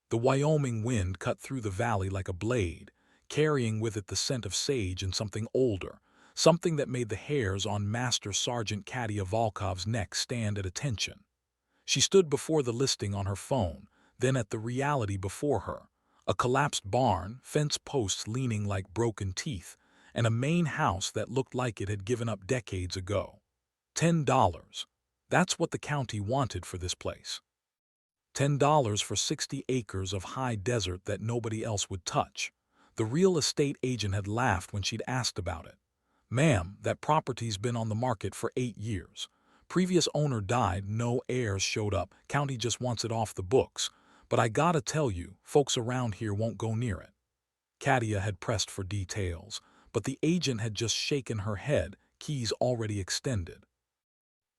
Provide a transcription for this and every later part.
The Wyoming wind cut through the valley like a blade, carrying with it the scent of sage and something older, something that made the hairs on Master Sergeant Katia Volkov's neck stand at attention. She stood before the listing on her phone, then at the reality before her. A collapsed barn, fence posts leaning like broken teeth, and a main house that looked like it had given up decades ago. $10. That's what the county wanted for this place. $10 for 60 acres of high desert that nobody else would touch. The real estate agent had laughed when she'd asked about it. "Ma'am, that property's been on the market for 8 years. Previous owner died, no heirs showed up, county just wants it off the books. But I gotta tell you, folks around here won't go near it." Katia had pressed for details, but the agent had just shaken her head, keys already extended.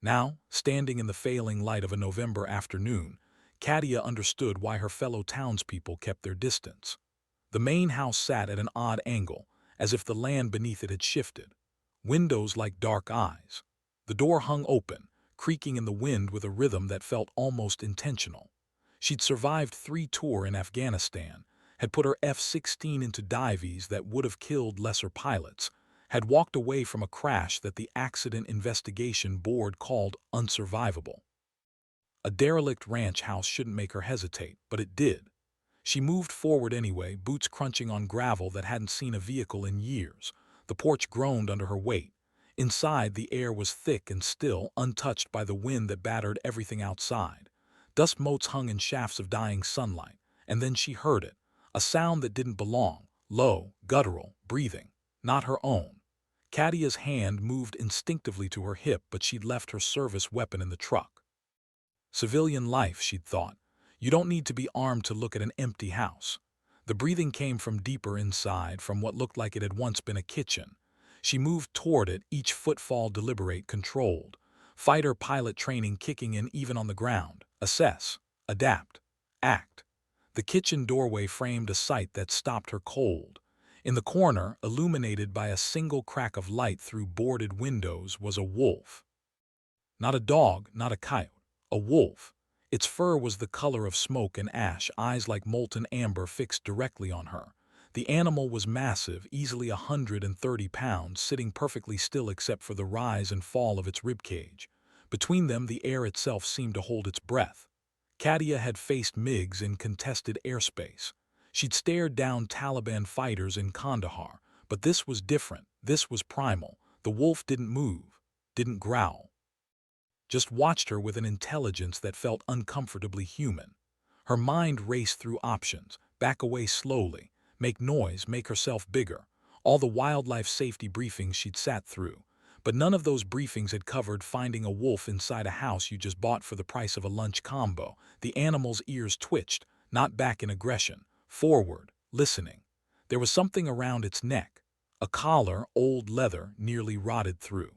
Now, standing in the failing light of a November afternoon, Katia understood why her fellow townspeople kept their distance. The main house sat at an odd angle, as if the land beneath it had shifted. Windows like dark eyes. The door hung open, creaking in the wind with a rhythm that felt almost intentional. She'd survived 3 tours in Afghanistan, had put her F-16 into dives that would have killed lesser pilots, had walked away from a crash that the Accident Investigation Board called unsurvivable. A derelict ranch house shouldn't make her hesitate, but it did. She moved forward anyway, boots crunching on gravel that hadn't seen a vehicle in years. The porch groaned under her weight. Inside, the air was thick and still, untouched by the wind that battered everything outside. Dust motes hung in shafts of dying sunlight, and then she heard it, a sound that didn't belong, low, guttural, breathing, not her own. Katia's hand moved instinctively to her hip, but she'd left her service weapon in the truck. Civilian life, she'd thought. You don't need to be armed to look at an empty house. The breathing came from deeper inside, from what looked like it had once been a kitchen. She moved toward it, each footfall deliberate, controlled. Fighter-pilot training kicking in even on the ground. Assess, adapt, act. The kitchen doorway framed a sight that stopped her cold. In the corner, illuminated by a single crack of light through boarded windows, was a wolf. Not a dog, not a coyote. A wolf. Its fur was the color of smoke and ash, eyes like molten amber fixed directly on her. The animal was massive, easily 130 pounds, sitting perfectly still except for the rise and fall of its ribcage. Between them, the air itself seemed to hold its breath. Katia had faced MiGs in contested airspace. She'd stared down Taliban fighters in Kandahar, but this was different. This was primal. The wolf didn't move, didn't growl. Just watched her with an intelligence that felt uncomfortably human. Her mind raced through options, back away slowly, make noise, make herself bigger, all the wildlife safety briefings she'd sat through. But none of those briefings had covered finding a wolf inside a house you just bought for the price of a lunch combo. The animal's ears twitched, not back in aggression, forward, listening. There was something around its neck, a collar, old leather, nearly rotted through.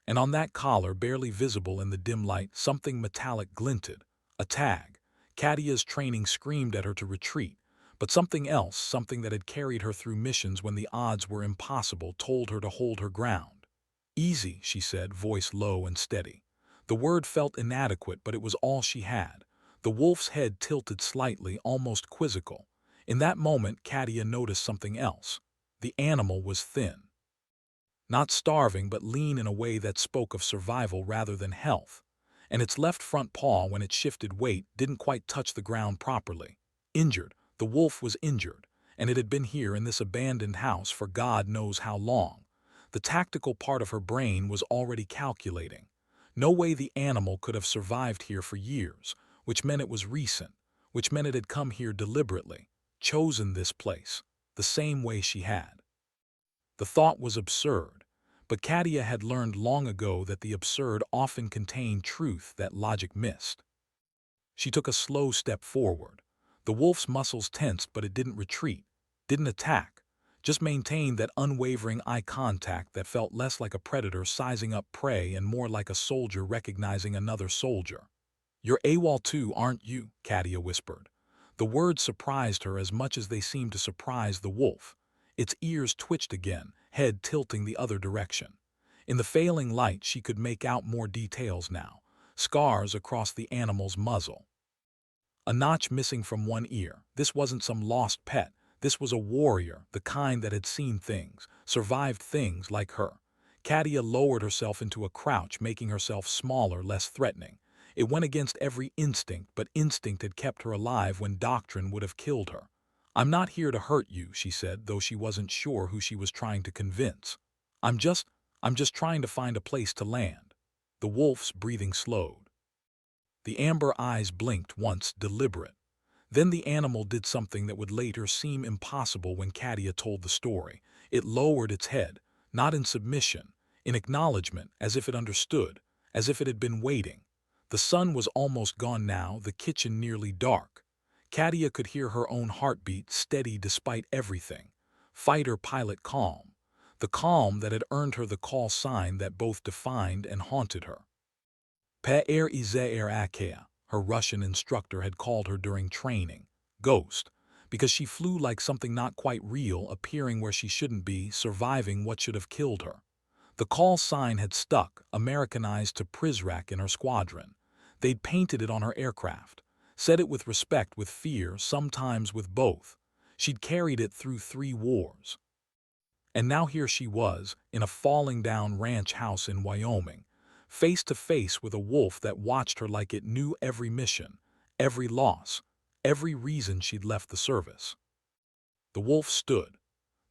And on that collar, barely visible in the dim light, something metallic glinted. A tag. Katia's training screamed at her to retreat, but something else, something that had carried her through missions when the odds were impossible, told her to hold her ground. "Easy," she said, voice low and steady. The word felt inadequate, but it was all she had. The wolf's head tilted slightly, almost quizzical. In that moment, Katia noticed something else. The animal was thin. Not starving, but lean in a way that spoke of survival rather than health. And its left front paw, when it shifted weight, didn't quite touch the ground properly. Injured. The wolf was injured, and it had been here in this abandoned house for God knows how long. The tactical part of her brain was already calculating. No way the animal could have survived here for years, which meant it was recent, which meant it had come here deliberately, chosen this place, the same way she had. The thought was absurd, but Katia had learned long ago that the absurd often contained truth that logic missed. She took a slow step forward. The wolf's muscles tensed, but it didn't retreat, didn't attack, just maintained that unwavering eye contact that felt less like a predator sizing up prey and more like a soldier recognizing another soldier. "You're AWOL too, aren't you?" Katia whispered. The words surprised her as much as they seemed to surprise the wolf. Its ears twitched again, head tilting the other direction. In the failing light, she could make out more details now. Scars across the animal's muzzle. a notch missing from one ear. This wasn't some lost pet. This was a warrior, the kind that had seen things, survived things like her. Katia lowered herself into a crouch, making herself smaller, less threatening. It went against every instinct, but instinct had kept her alive when doctrine would have killed her. "I'm not here to hurt you," she said, though she wasn't sure who she was trying to convince. I'm just trying to find a place to land." The wolf's breathing slowed. The amber eyes blinked once, deliberate. Then the animal did something that would later seem impossible when Katia told the story. It lowered its head, not in submission, in acknowledgement, as if it understood, as if it had been waiting. The sun was almost gone now, the kitchen nearly dark. Katia could hear her own heartbeat, steady despite everything. Fighter pilot calm. The calm that had earned her the call sign that both defined and haunted her. Pe'er Izer Akea, her Russian instructor had called her during training. Ghost. Because she flew like something not quite real, appearing where she shouldn't be, surviving what should have killed her. The call sign had stuck, Americanized to Prizrak in her squadron. They'd painted it on her aircraft. Said it with respect, with fear, sometimes with both. She'd carried it through 3 wars. And now here she was, in a falling-down ranch house in Wyoming, face to face with a wolf that watched her like it knew every mission, every loss, every reason she'd left the service. The wolf stood.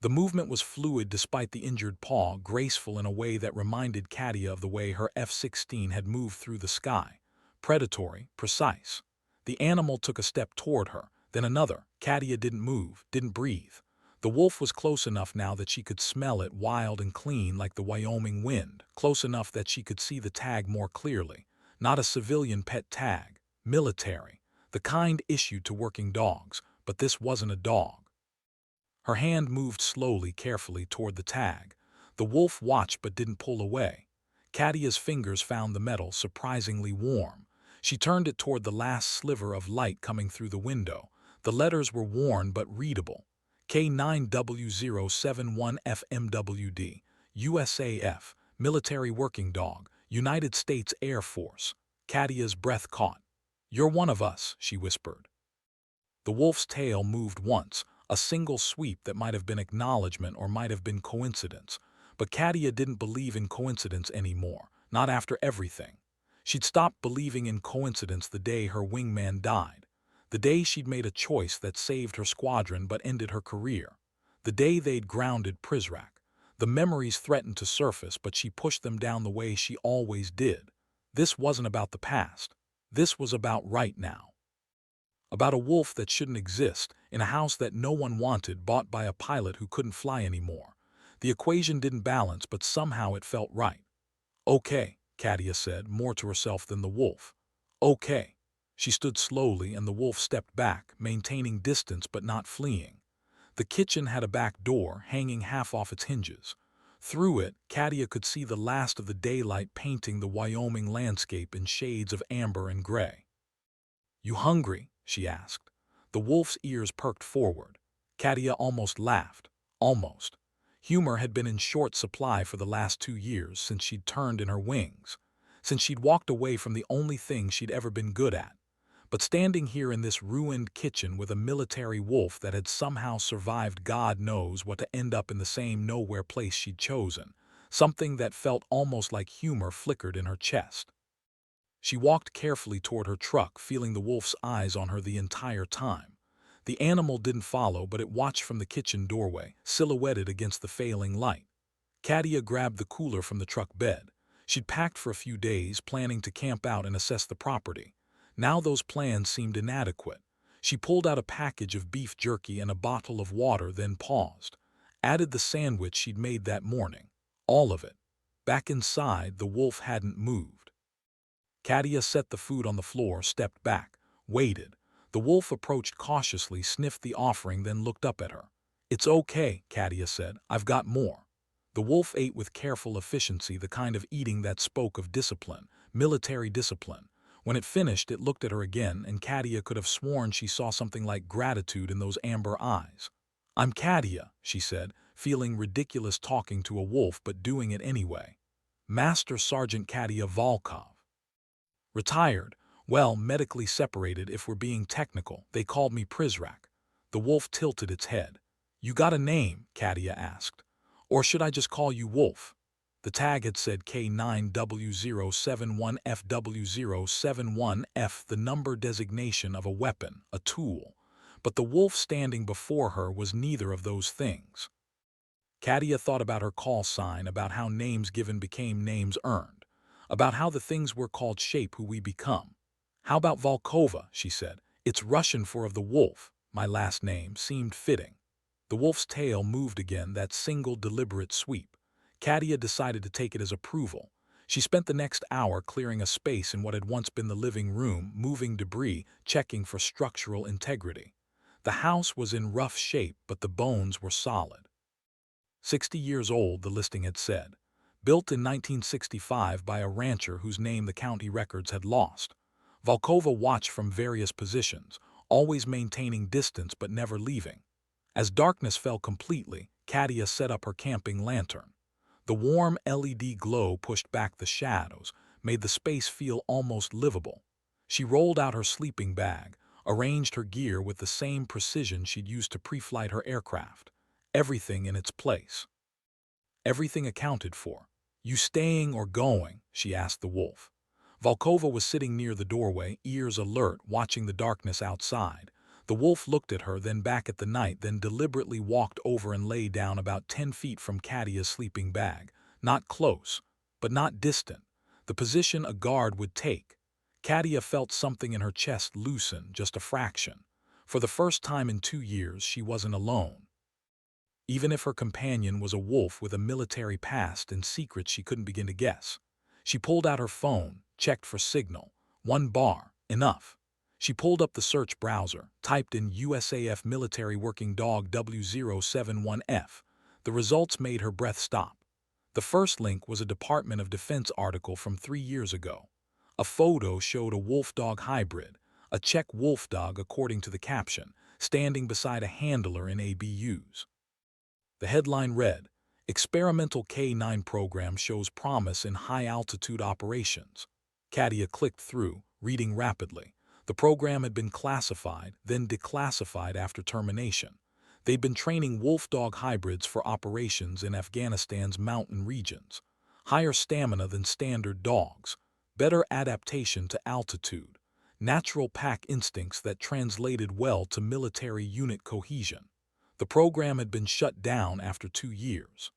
The movement was fluid despite the injured paw, graceful in a way that reminded Katia of the way her F-16 had moved through the sky. Predatory, precise. The animal took a step toward her, then another. Katia didn't move, didn't breathe. The wolf was close enough now that she could smell it, wild and clean like the Wyoming wind, close enough that she could see the tag more clearly. Not a civilian pet tag, military, the kind issued to working dogs, but this wasn't a dog. Her hand moved slowly, carefully toward the tag. The wolf watched but didn't pull away. Katia's fingers found the metal, surprisingly warm. She turned it toward the last sliver of light coming through the window. The letters were worn but readable. K9W071FMWD, USAF, Military Working Dog, United States Air Force. Katia's breath caught. "You're one of us," she whispered. The wolf's tail moved once, a single sweep that might have been acknowledgement or might have been coincidence. But Katia didn't believe in coincidence anymore, not after everything. She'd stopped believing in coincidence the day her wingman died. The day she'd made a choice that saved her squadron but ended her career. The day they'd grounded Prizrak. The memories threatened to surface, but she pushed them down the way she always did. This wasn't about the past. This was about right now. About a wolf that shouldn't exist, in a house that no one wanted, bought by a pilot who couldn't fly anymore. The equation didn't balance, but somehow it felt right. "Okay," Katia said, more to herself than the wolf. "Okay." She stood slowly and the wolf stepped back, maintaining distance but not fleeing. The kitchen had a back door, hanging half off its hinges. Through it, Katia could see the last of the daylight painting the Wyoming landscape in shades of amber and gray. "You hungry?" she asked. The wolf's ears perked forward. Katia almost laughed. Almost. Humor had been in short supply for the last 2 years since she'd turned in her wings, since she'd walked away from the only thing she'd ever been good at. But standing here in this ruined kitchen with a military wolf that had somehow survived God knows what to end up in the same nowhere place she'd chosen, something that felt almost like humor flickered in her chest. She walked carefully toward her truck, feeling the wolf's eyes on her the entire time. The animal didn't follow, but it watched from the kitchen doorway, silhouetted against the failing light. Katia grabbed the cooler from the truck bed. She'd packed for a few days, planning to camp out and assess the property. Now those plans seemed inadequate. She pulled out a package of beef jerky and a bottle of water, then paused. Added the sandwich she'd made that morning. All of it. Back inside, the wolf hadn't moved. Katia set the food on the floor, stepped back, waited. The wolf approached cautiously, sniffed the offering, then looked up at her. "It's okay," Katia said. "I've got more." The wolf ate with careful efficiency, the kind of eating that spoke of discipline, military discipline. When it finished, it looked at her again, and Katia could have sworn she saw something like gratitude in those amber eyes. "I'm Katia," she said, feeling ridiculous talking to a wolf but doing it anyway. "Master Sergeant Katia Volkov. Retired, Well, medically separated if we're being technical. They called me Prizrak. The wolf tilted its head. You got a name? Katia asked. Or should I just call you Wolf? The tag had said K9W071FW071F, the number designation of a weapon, a tool. But the wolf standing before her was neither of those things. Katia thought about her call sign, about how names given became names earned, about how the things we're called shape who we become. How about Volkova, she said. It's Russian for of the wolf. My last name seemed fitting. The wolf's tail moved again, that single deliberate sweep. Katia decided to take it as approval. She spent the next hour clearing a space in what had once been the living room, moving debris, checking for structural integrity. The house was in rough shape, but the bones were solid. 60 years old, the listing had said. Built in 1965 by a rancher whose name the county records had lost. Volkova watched from various positions, always maintaining distance but never leaving. As darkness fell completely, Katia set up her camping lantern. The warm LED glow pushed back the shadows, made the space feel almost livable. She rolled out her sleeping bag, arranged her gear with the same precision she'd used to pre-flight her aircraft. Everything in its place. Everything accounted for. You staying or going? She asked the wolf. Volkova was sitting near the doorway, ears alert, watching the darkness outside. The wolf looked at her, then back at the night, then deliberately walked over and lay down about 10 feet from Katia's sleeping bag. Not close, but not distant. The position a guard would take. Katia felt something in her chest loosen, just a fraction. For the first time in 2 years, she wasn't alone. Even if her companion was a wolf with a military past and secrets she couldn't begin to guess. She pulled out her phone, checked for signal. 1 bar, enough. She pulled up the search browser, typed in USAF Military Working Dog W071F. The results made her breath stop. The first link was a Department of Defense article from 3 years ago. A photo showed a wolf-dog hybrid, a Czech wolf-dog according to the caption, standing beside a handler in ABUs. The headline read, Experimental K9 program shows promise in high-altitude operations. Katia clicked through, reading rapidly. The program had been classified, then declassified after termination. They'd been training wolf-dog hybrids for operations in Afghanistan's mountain regions. Higher stamina than standard dogs, better adaptation to altitude, natural pack instincts that translated well to military unit cohesion. The program had been shut down after 2 years.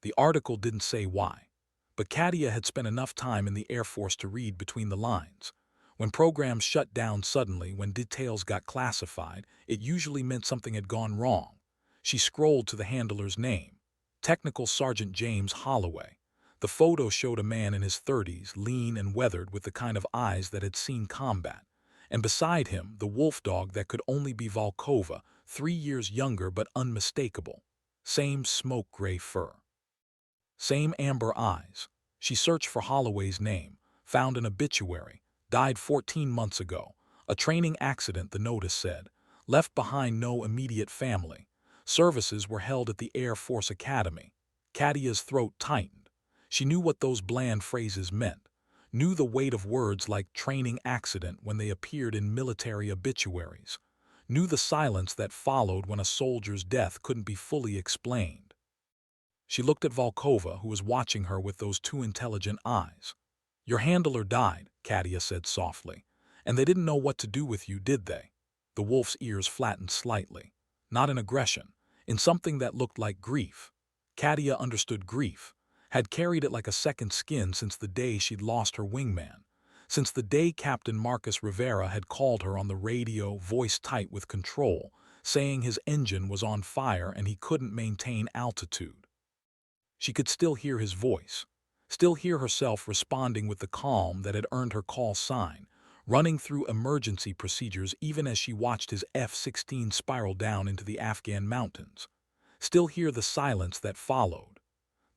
The article didn't say why, but Katia had spent enough time in the Air Force to read between the lines. When programs shut down suddenly, when details got classified, it usually meant something had gone wrong. She scrolled to the handler's name, Technical Sergeant James Holloway. The photo showed a man in his 30s, lean and weathered, with the kind of eyes that had seen combat. And beside him, the wolf dog that could only be Volkova, 3 years younger but unmistakable. Same smoke gray fur. Same amber eyes. She searched for Holloway's name, found an obituary, died 14 months ago. A training accident, the notice said. Left behind no immediate family. Services were held at the Air Force Academy. Katia's throat tightened. She knew what those bland phrases meant. Knew the weight of words like training accident when they appeared in military obituaries. Knew the silence that followed when a soldier's death couldn't be fully explained. She looked at Volkova, who was watching her with those 2 intelligent eyes. Your handler died, Katia said softly. And they didn't know what to do with you, did they? The wolf's ears flattened slightly. Not in aggression, in something that looked like grief. Katia understood grief, had carried it like a second skin since the day she'd lost her wingman. Since the day Captain Marcus Rivera had called her on the radio, voice tight with control, saying his engine was on fire and he couldn't maintain altitude. She could still hear his voice, still hear herself responding with the calm that had earned her call sign, running through emergency procedures even as she watched his F-16 spiral down into the Afghan mountains. Still hear the silence that followed.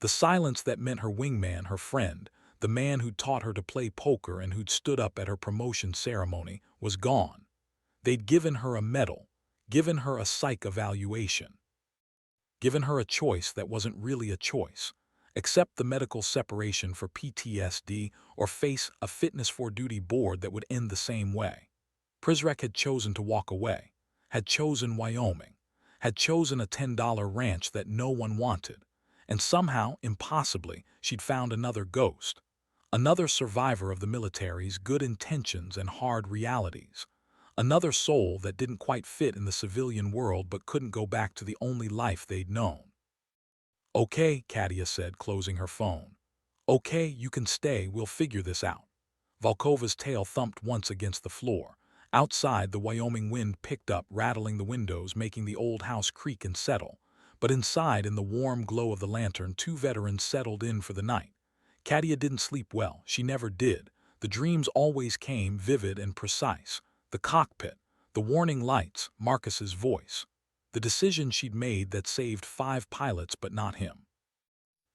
The silence that meant her wingman, her friend, the man who'd taught her to play poker and who'd stood up at her promotion ceremony, was gone. They'd given her a medal, given her a psych evaluation, given her a choice that wasn't really a choice, accept the medical separation for PTSD, or face a fitness for duty board that would end the same way. Prizrek had chosen to walk away, had chosen Wyoming, had chosen a $10 ranch that no one wanted, and somehow, impossibly, she'd found another ghost, another survivor of the military's good intentions and hard realities, another soul that didn't quite fit in the civilian world but couldn't go back to the only life they'd known. "Okay," Katia said, closing her phone. "Okay, you can stay, we'll figure this out." Volkova's tail thumped once against the floor. Outside, the Wyoming wind picked up, rattling the windows, making the old house creak and settle. But inside, in the warm glow of the lantern, two veterans settled in for the night. Katia didn't sleep well, she never did. The dreams always came vivid and precise. The cockpit, the warning lights, Marcus's voice. The decision she'd made that saved 5 pilots but not him.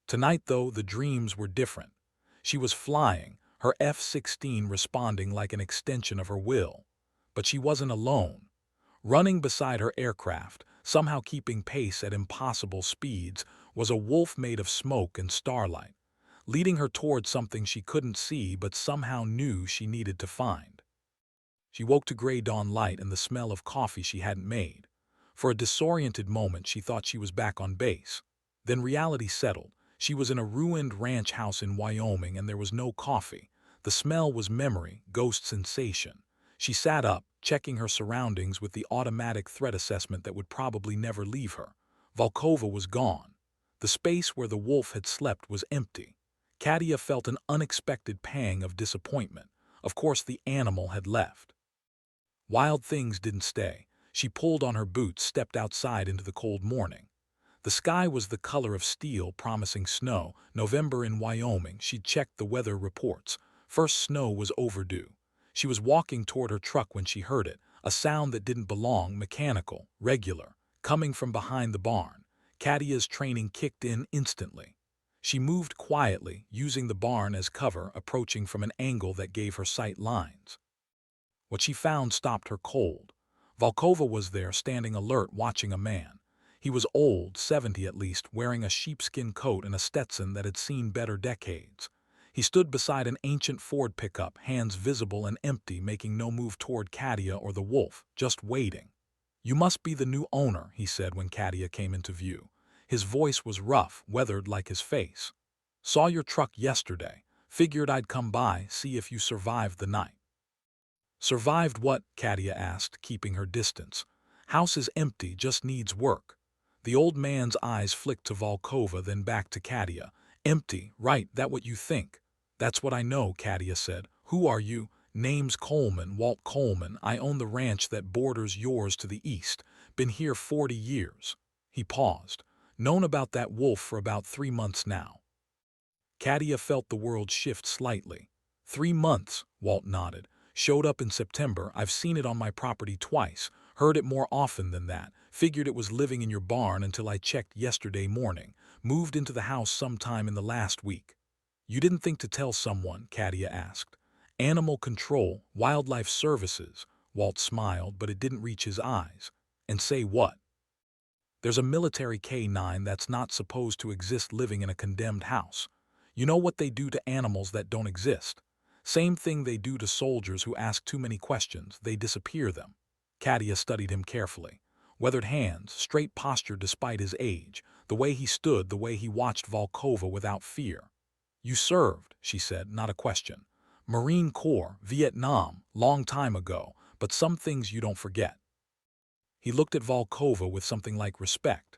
Tonight, though, the dreams were different. She was flying, her F-16 responding like an extension of her will. But she wasn't alone. Running beside her aircraft, somehow keeping pace at impossible speeds, was a wolf made of smoke and starlight, leading her toward something she couldn't see but somehow knew she needed to find. She woke to gray dawn light and the smell of coffee she hadn't made. For a disoriented moment, she thought she was back on base. Then reality settled. She was in a ruined ranch house in Wyoming and there was no coffee. The smell was memory, ghost sensation. She sat up, checking her surroundings with the automatic threat assessment that would probably never leave her. Volkova was gone. The space where the wolf had slept was empty. Katia felt an unexpected pang of disappointment. Of course, the animal had left. Wild things didn't stay. She pulled on her boots, stepped outside into the cold morning. The sky was the color of steel, promising snow. November in Wyoming. She'd checked the weather reports. First snow was overdue. She was walking toward her truck when she heard it, a sound that didn't belong, mechanical, regular, coming from behind the barn. Katia's training kicked in instantly. She moved quietly, using the barn as cover, approaching from an angle that gave her sight lines. What she found stopped her cold. Volkova was there, standing alert, watching a man. He was old, 70 at least, wearing a sheepskin coat and a Stetson that had seen better decades. He stood beside an ancient Ford pickup, hands visible and empty, making no move toward Katia or the wolf, just waiting. "You must be the new owner," he said when Katia came into view. His voice was rough, weathered like his face. "Saw your truck yesterday. Figured I'd come by, see if you survived the night." "Survived what?" Katia asked, keeping her distance. "House is empty, just needs work." The old man's eyes flicked to Volkova, then back to Katia. "Empty, right, that what you think?" "That's what I know," Katia said. "Who are you?" "Name's Coleman, Walt Coleman. I own the ranch that borders yours to the east. Been here 40 years. He paused. "Known about that wolf for about 3 months now." Katia felt the world shift slightly. 3 months, Walt nodded. "Showed up in September. I've seen it on my property twice. Heard it more often than that. Figured it was living in your barn until I checked yesterday morning. Moved into the house sometime in the last week." "You didn't think to tell someone?" Katia asked. "Animal control, wildlife services." Walt smiled, but it didn't reach his eyes. "And say what?" "There's a military K-9 that's not supposed to exist living in a condemned house. You know what they do to animals that don't exist? Same thing they do to soldiers who ask too many questions. They disappear them." Katia studied him carefully. Weathered hands, straight posture despite his age, the way he stood, the way he watched Volkova without fear. "You served," she said, not a question. "Marine Corps, Vietnam, long time ago, but some things you don't forget." He looked at Volkova with something like respect.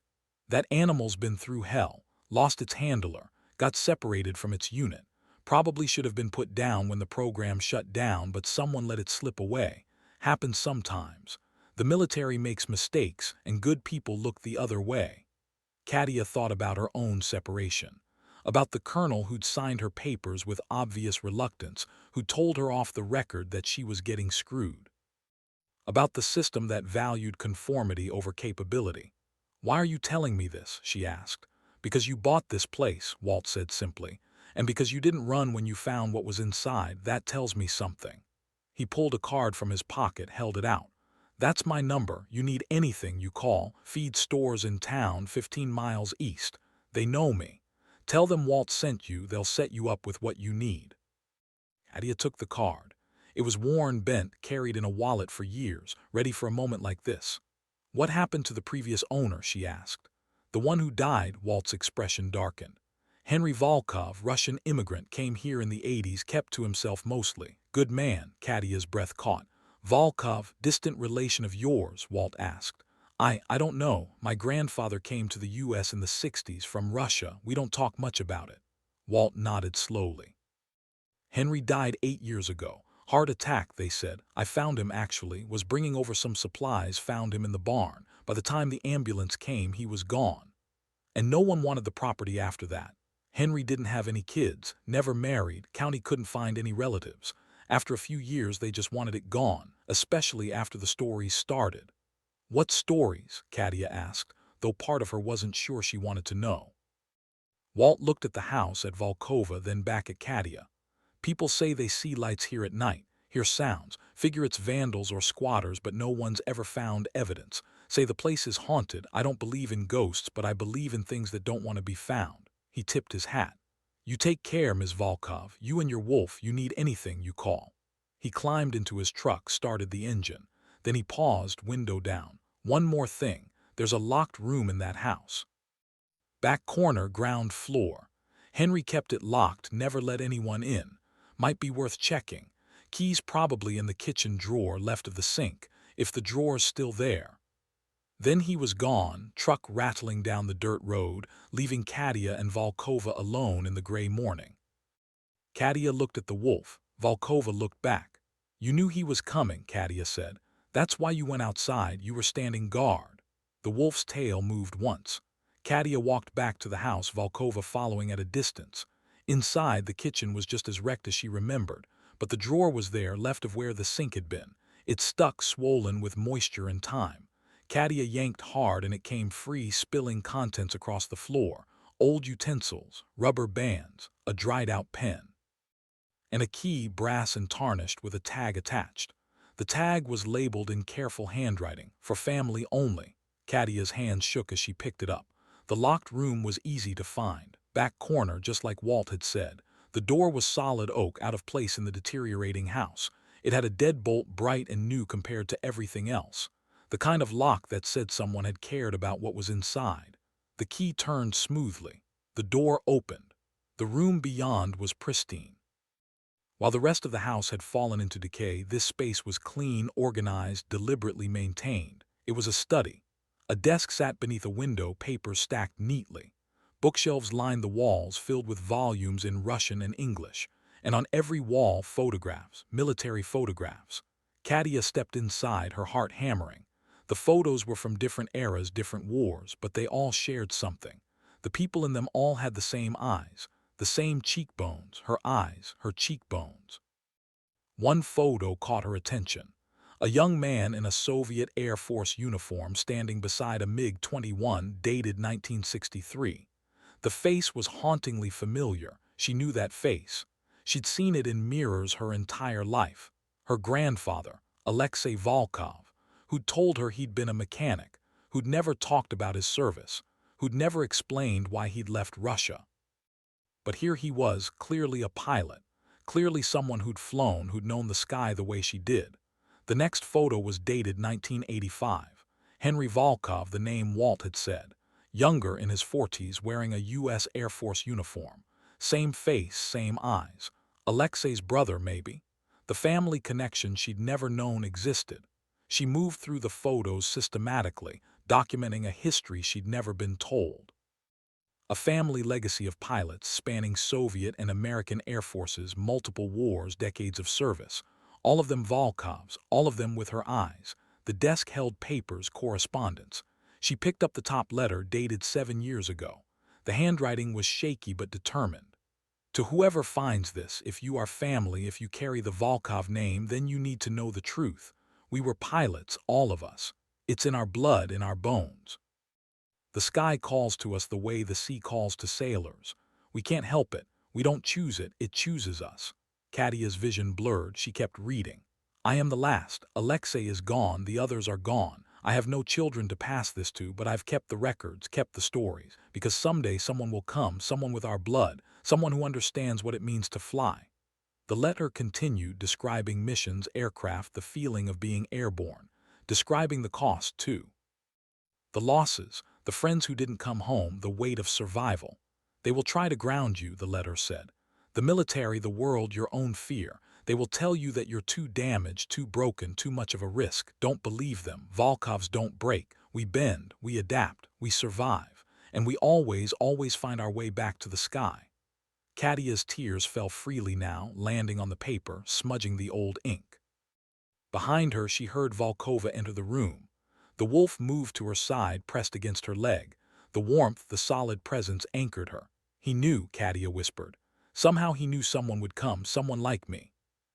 "That animal's been through hell, lost its handler, got separated from its unit. Probably should have been put down when the program shut down, but someone let it slip away. Happens sometimes. The military makes mistakes, and good people look the other way." Katia thought about her own separation. About the colonel who'd signed her papers with obvious reluctance, who told her off the record that she was getting screwed. About the system that valued conformity over capability. "Why are you telling me this?" she asked. "Because you bought this place," Walt said simply. "And because you didn't run when you found what was inside. That tells me something." He pulled a card from his pocket, held it out. "That's my number. You need anything, you call. Feed stores in town 15 miles east. They know me. Tell them Walt sent you, they'll set you up with what you need." Katia took the card. It was worn, bent, carried in a wallet for years, ready for a moment like this. "What happened to the previous owner?" she asked. "The one who died," Walt's expression darkened. "Henry Volkov, Russian immigrant, came here in the 80s, kept to himself mostly. Good man," Katia's breath caught. "Volkov, distant relation of yours?" Walt asked. I don't know. My grandfather came to the U.S. in the 60s from Russia. We don't talk much about it." Walt nodded slowly. "Henry died 8 years ago. Heart attack, they said. I found him, actually, was bringing over some supplies, found him in the barn. By the time the ambulance came, he was gone. And no one wanted the property after that. Henry didn't have any kids, never married, county couldn't find any relatives. After a few years, they just wanted it gone, especially after the stories started." "What stories?" Katia asked, though part of her wasn't sure she wanted to know. Walt looked at the house, at Volkova, then back at Katia. "People say they see lights here at night, hear sounds, figure it's vandals or squatters, but no one's ever found evidence. Say the place is haunted. I don't believe in ghosts, but I believe in things that don't want to be found." He tipped his hat. "You take care, Ms. Volkov. You and your wolf, you need anything, you call." He climbed into his truck, started the engine. Then he paused, window down. "One more thing. There's a locked room in that house. Back corner, ground floor. Henry kept it locked, never let anyone in. Might be worth checking. Keys probably in the kitchen drawer left of the sink, if the drawer's still there." Then he was gone, truck rattling down the dirt road, leaving Katia and Volkova alone in the gray morning. Katia looked at the wolf. Volkova looked back. "You knew he was coming," Katia said. "That's why you went outside, you were standing guard." The wolf's tail moved once. Katia walked back to the house, Volkova following at a distance. Inside, the kitchen was just as wrecked as she remembered, but the drawer was there, left of where the sink had been. It stuck, swollen with moisture and time. Katia yanked hard and it came free, spilling contents across the floor. Old utensils, rubber bands, a dried-out pen. And a key, brass and tarnished, with a tag attached. The tag was labeled in careful handwriting, "For family only." Katia's hands shook as she picked it up. The locked room was easy to find. Back corner, just like Walt had said. The door was solid oak, out of place in the deteriorating house. It had a deadbolt, bright and new compared to everything else. The kind of lock that said someone had cared about what was inside. The key turned smoothly. The door opened. The room beyond was pristine. While the rest of the house had fallen into decay, this space was clean, organized, deliberately maintained. It was a study. A desk sat beneath a window, papers stacked neatly. Bookshelves lined the walls, filled with volumes in Russian and English. And on every wall, photographs, military photographs. Katia stepped inside, her heart hammering. The photos were from different eras, different wars, but they all shared something. The people in them all had the same eyes. The same cheekbones, her eyes, her cheekbones. One photo caught her attention. A young man in a Soviet Air Force uniform standing beside a MiG-21, dated 1963. The face was hauntingly familiar. She knew that face. She'd seen it in mirrors her entire life. Her grandfather, Alexei Volkov, who'd told her he'd been a mechanic, who'd never talked about his service, who'd never explained why he'd left Russia. But here he was, clearly a pilot, clearly someone who'd flown, who'd known the sky the way she did. The next photo was dated 1985. Henry Volkov, the name Walt had said. Younger, in his 40s, wearing a U.S. Air Force uniform. Same face, same eyes. Alexei's brother, maybe. The family connection she'd never known existed. She moved through the photos systematically, documenting a history she'd never been told. A family legacy of pilots spanning Soviet and American Air Forces, multiple wars, decades of service. All of them Volkovs, all of them with her eyes. The desk held papers, correspondence. She picked up the top letter, dated 7 years ago. The handwriting was shaky but determined. "To whoever finds this, if you are family, if you carry the Volkov name, then you need to know the truth. We were pilots, all of us. It's in our blood, in our bones. The sky calls to us the way the sea calls to sailors. We can't help it. We don't choose it. It chooses us." Katia's vision blurred. She kept reading. "I am the last. Alexei is gone. The others are gone. I have no children to pass this to, but I've kept the records, kept the stories, because someday someone will come, someone with our blood, someone who understands what it means to fly. The letter continued, describing missions, aircraft, the feeling of being airborne, describing the cost, too. The losses, the friends who didn't come home, the weight of survival. They will try to ground you, the letter said. The military, the world, your own fear. They will tell you that you're too damaged, too broken, too much of a risk. Don't believe them. Volkovs don't break. We bend, we adapt, we survive. And we always find our way back to the sky. Katia's tears fell freely now, landing on the paper, smudging the old ink. Behind her, she heard Volkova enter the room. The wolf moved to her side, pressed against her leg. The warmth, the solid presence anchored her. He knew, Katia whispered. Somehow he knew someone would come, someone like me.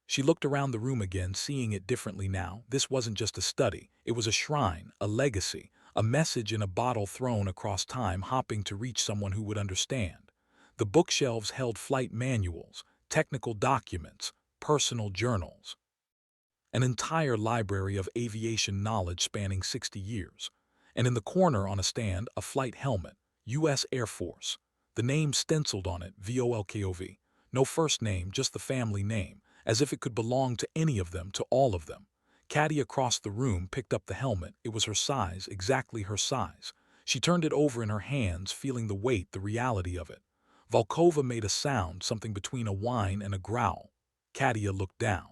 She looked around the room again, seeing it differently now. This wasn't just a study. It was a shrine, a legacy, a message in a bottle thrown across time, hopping to reach someone who would understand. The bookshelves held flight manuals, technical documents, personal journals. An entire library of aviation knowledge spanning 60 years. And in the corner on a stand, a flight helmet, U.S. Air Force. The name stenciled on it, Volkov. No first name, just the family name, as if it could belong to any of them, to all of them. Katia crossed the room, picked up the helmet. It was her size, exactly her size. She turned it over in her hands, feeling the weight, the reality of it. Volkova made a sound, something between a whine and a growl. Katia looked down.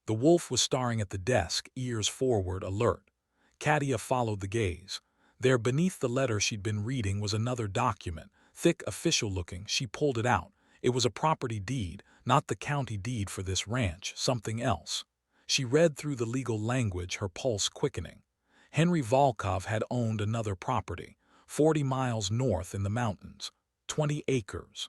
The wolf was staring at the desk, ears forward, alert. Katia followed the gaze. There, beneath the letter she'd been reading, was another document, thick, official-looking. She pulled it out. It was a property deed, not the county deed for this ranch, something else. She read through the legal language, her pulse quickening. Henry Volkov had owned another property, 40 miles north in the mountains, 20 acres.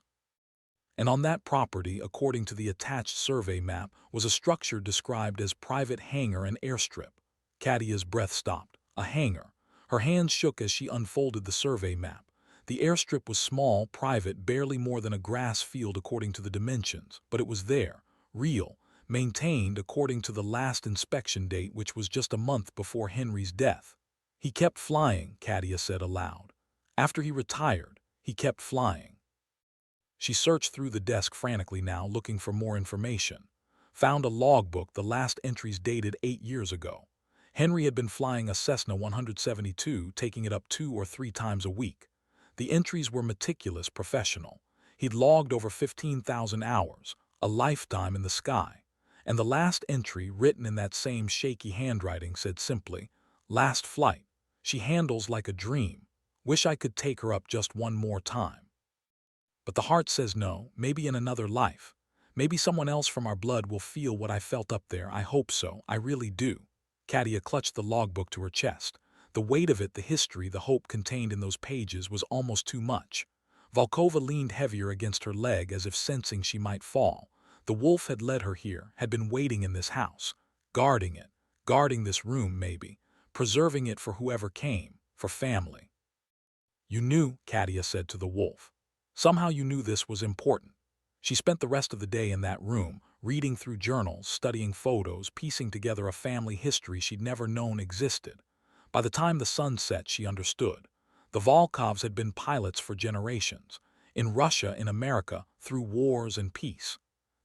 And on that property, according to the attached survey map, was a structure described as private hangar and airstrip. Katia's breath stopped. A hangar. Her hands shook as she unfolded the survey map. The airstrip was small, private, barely more than a grass field according to the dimensions, but it was there, real, maintained according to the last inspection date, which was just a month before Henry's death. He kept flying, Katia said aloud. After he retired, he kept flying. She searched through the desk frantically now, looking for more information. Found a logbook, the last entries dated 8 years ago. Henry had been flying a Cessna 172, taking it up 2 or 3 times a week. The entries were meticulous, professional. He'd logged over 15,000 hours, a lifetime in the sky. And the last entry, written in that same shaky handwriting, said simply, "Last flight. She handles like a dream. Wish I could take her up just one more time. But the heart says no, maybe in another life. Maybe someone else from our blood will feel what I felt up there. I hope so, I really do." Katia clutched the logbook to her chest. The weight of it, the history, the hope contained in those pages was almost too much. Volkova leaned heavier against her leg as if sensing she might fall. The wolf had led her here, had been waiting in this house, guarding it, guarding this room maybe, preserving it for whoever came, for family. "You knew," Katia said to the wolf. "Somehow you knew this was important." She spent the rest of the day in that room, reading through journals, studying photos, piecing together a family history she'd never known existed. By the time the sun set, she understood. The Volkovs had been pilots for generations. In Russia, in America, through wars and peace.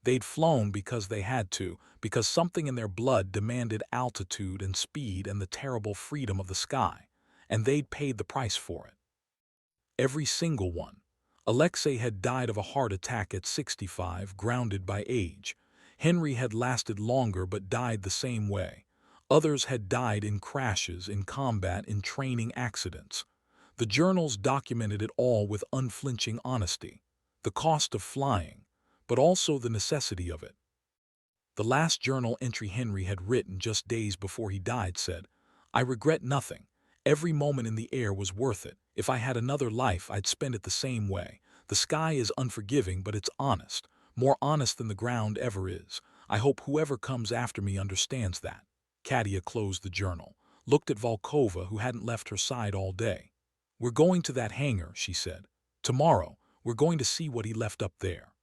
They'd flown because they had to, because something in their blood demanded altitude and speed and the terrible freedom of the sky. And they'd paid the price for it. Every single one. Alexei had died of a heart attack at 65, grounded by age. Henry had lasted longer but died the same way. Others had died in crashes, in combat, in training accidents. The journals documented it all with unflinching honesty. The cost of flying, but also the necessity of it. The last journal entry Henry had written just days before he died said, "I regret nothing. Every moment in the air was worth it. If I had another life, I'd spend it the same way. The sky is unforgiving, but it's honest. More honest than the ground ever is. I hope whoever comes after me understands that." Katia closed the journal, looked at Volkova, who hadn't left her side all day. "We're going to that hangar," she said. "Tomorrow, we're going to see what he left up there."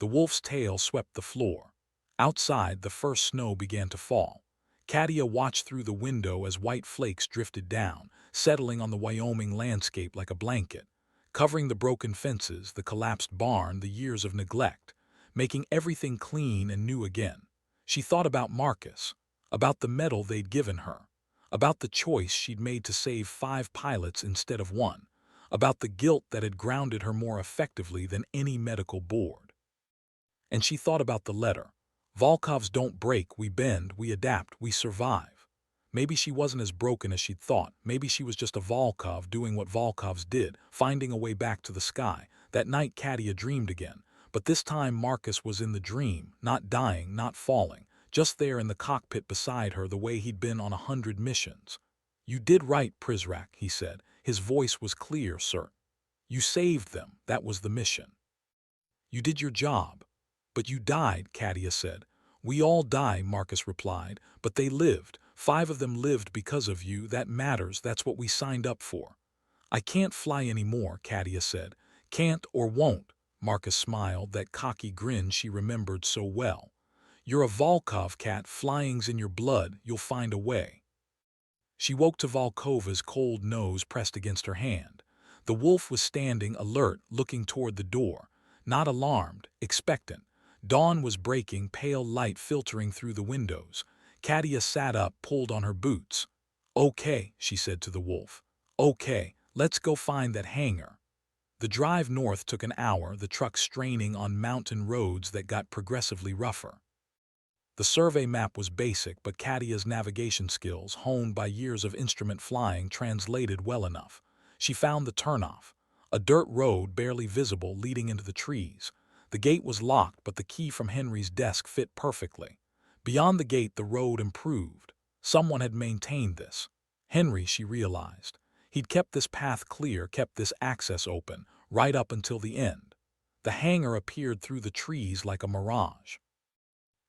The wolf's tail swept the floor. Outside, the first snow began to fall. Katia watched through the window as white flakes drifted down, settling on the Wyoming landscape like a blanket, covering the broken fences, the collapsed barn, the years of neglect, making everything clean and new again. She thought about Marcus, about the medal they'd given her, about the choice she'd made to save 5 pilots instead of 1, about the guilt that had grounded her more effectively than any medical board. And she thought about the letter. Volkovs don't break, we bend, we adapt, we survive. Maybe she wasn't as broken as she'd thought. Maybe she was just a Volkov doing what Volkovs did, finding a way back to the sky. That night Katia dreamed again. But this time Marcus was in the dream, not dying, not falling, just there in the cockpit beside her the way he'd been on 100 missions. "You did right, Prizrak," he said. His voice was clear, sir. "You saved them, that was the mission. You did your job." "But you died," Katia said. "We all die," Marcus replied, "but they lived. 5 of them lived because of you. That matters, that's what we signed up for." "I can't fly anymore," Katia said. "Can't or won't." Marcus smiled, that cocky grin she remembered so well. "You're a Volkov, cat, flying's in your blood, you'll find a way." She woke to Volkova's cold nose pressed against her hand. The wolf was standing alert, looking toward the door, not alarmed, expectant. Dawn was breaking, pale light filtering through the windows. Katia sat up, pulled on her boots. "Okay," she said to the wolf. "Okay, let's go find that hangar." The drive north took an hour, the truck straining on mountain roads that got progressively rougher. The survey map was basic, but Katia's navigation skills, honed by years of instrument flying, translated well enough. She found the turnoff, a dirt road barely visible leading into the trees. The gate was locked, but the key from Henry's desk fit perfectly. Beyond the gate, the road improved. Someone had maintained this. Henry, she realized. He'd kept this path clear, kept this access open, right up until the end. The hangar appeared through the trees like a mirage.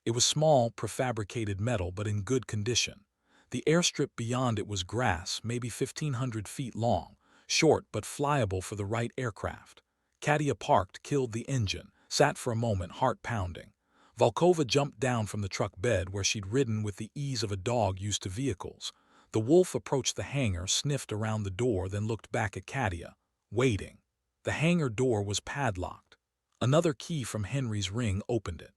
It was small, prefabricated metal, but in good condition. The airstrip beyond it was grass, maybe 1,500 feet long, short but flyable for the right aircraft. Katia parked, killed the engine, sat for a moment, heart pounding. Volkova jumped down from the truck bed where she'd ridden with the ease of a dog used to vehicles. The wolf approached the hangar, sniffed around the door, then looked back at Katia, waiting. The hangar door was padlocked. Another key from Henry's ring opened it.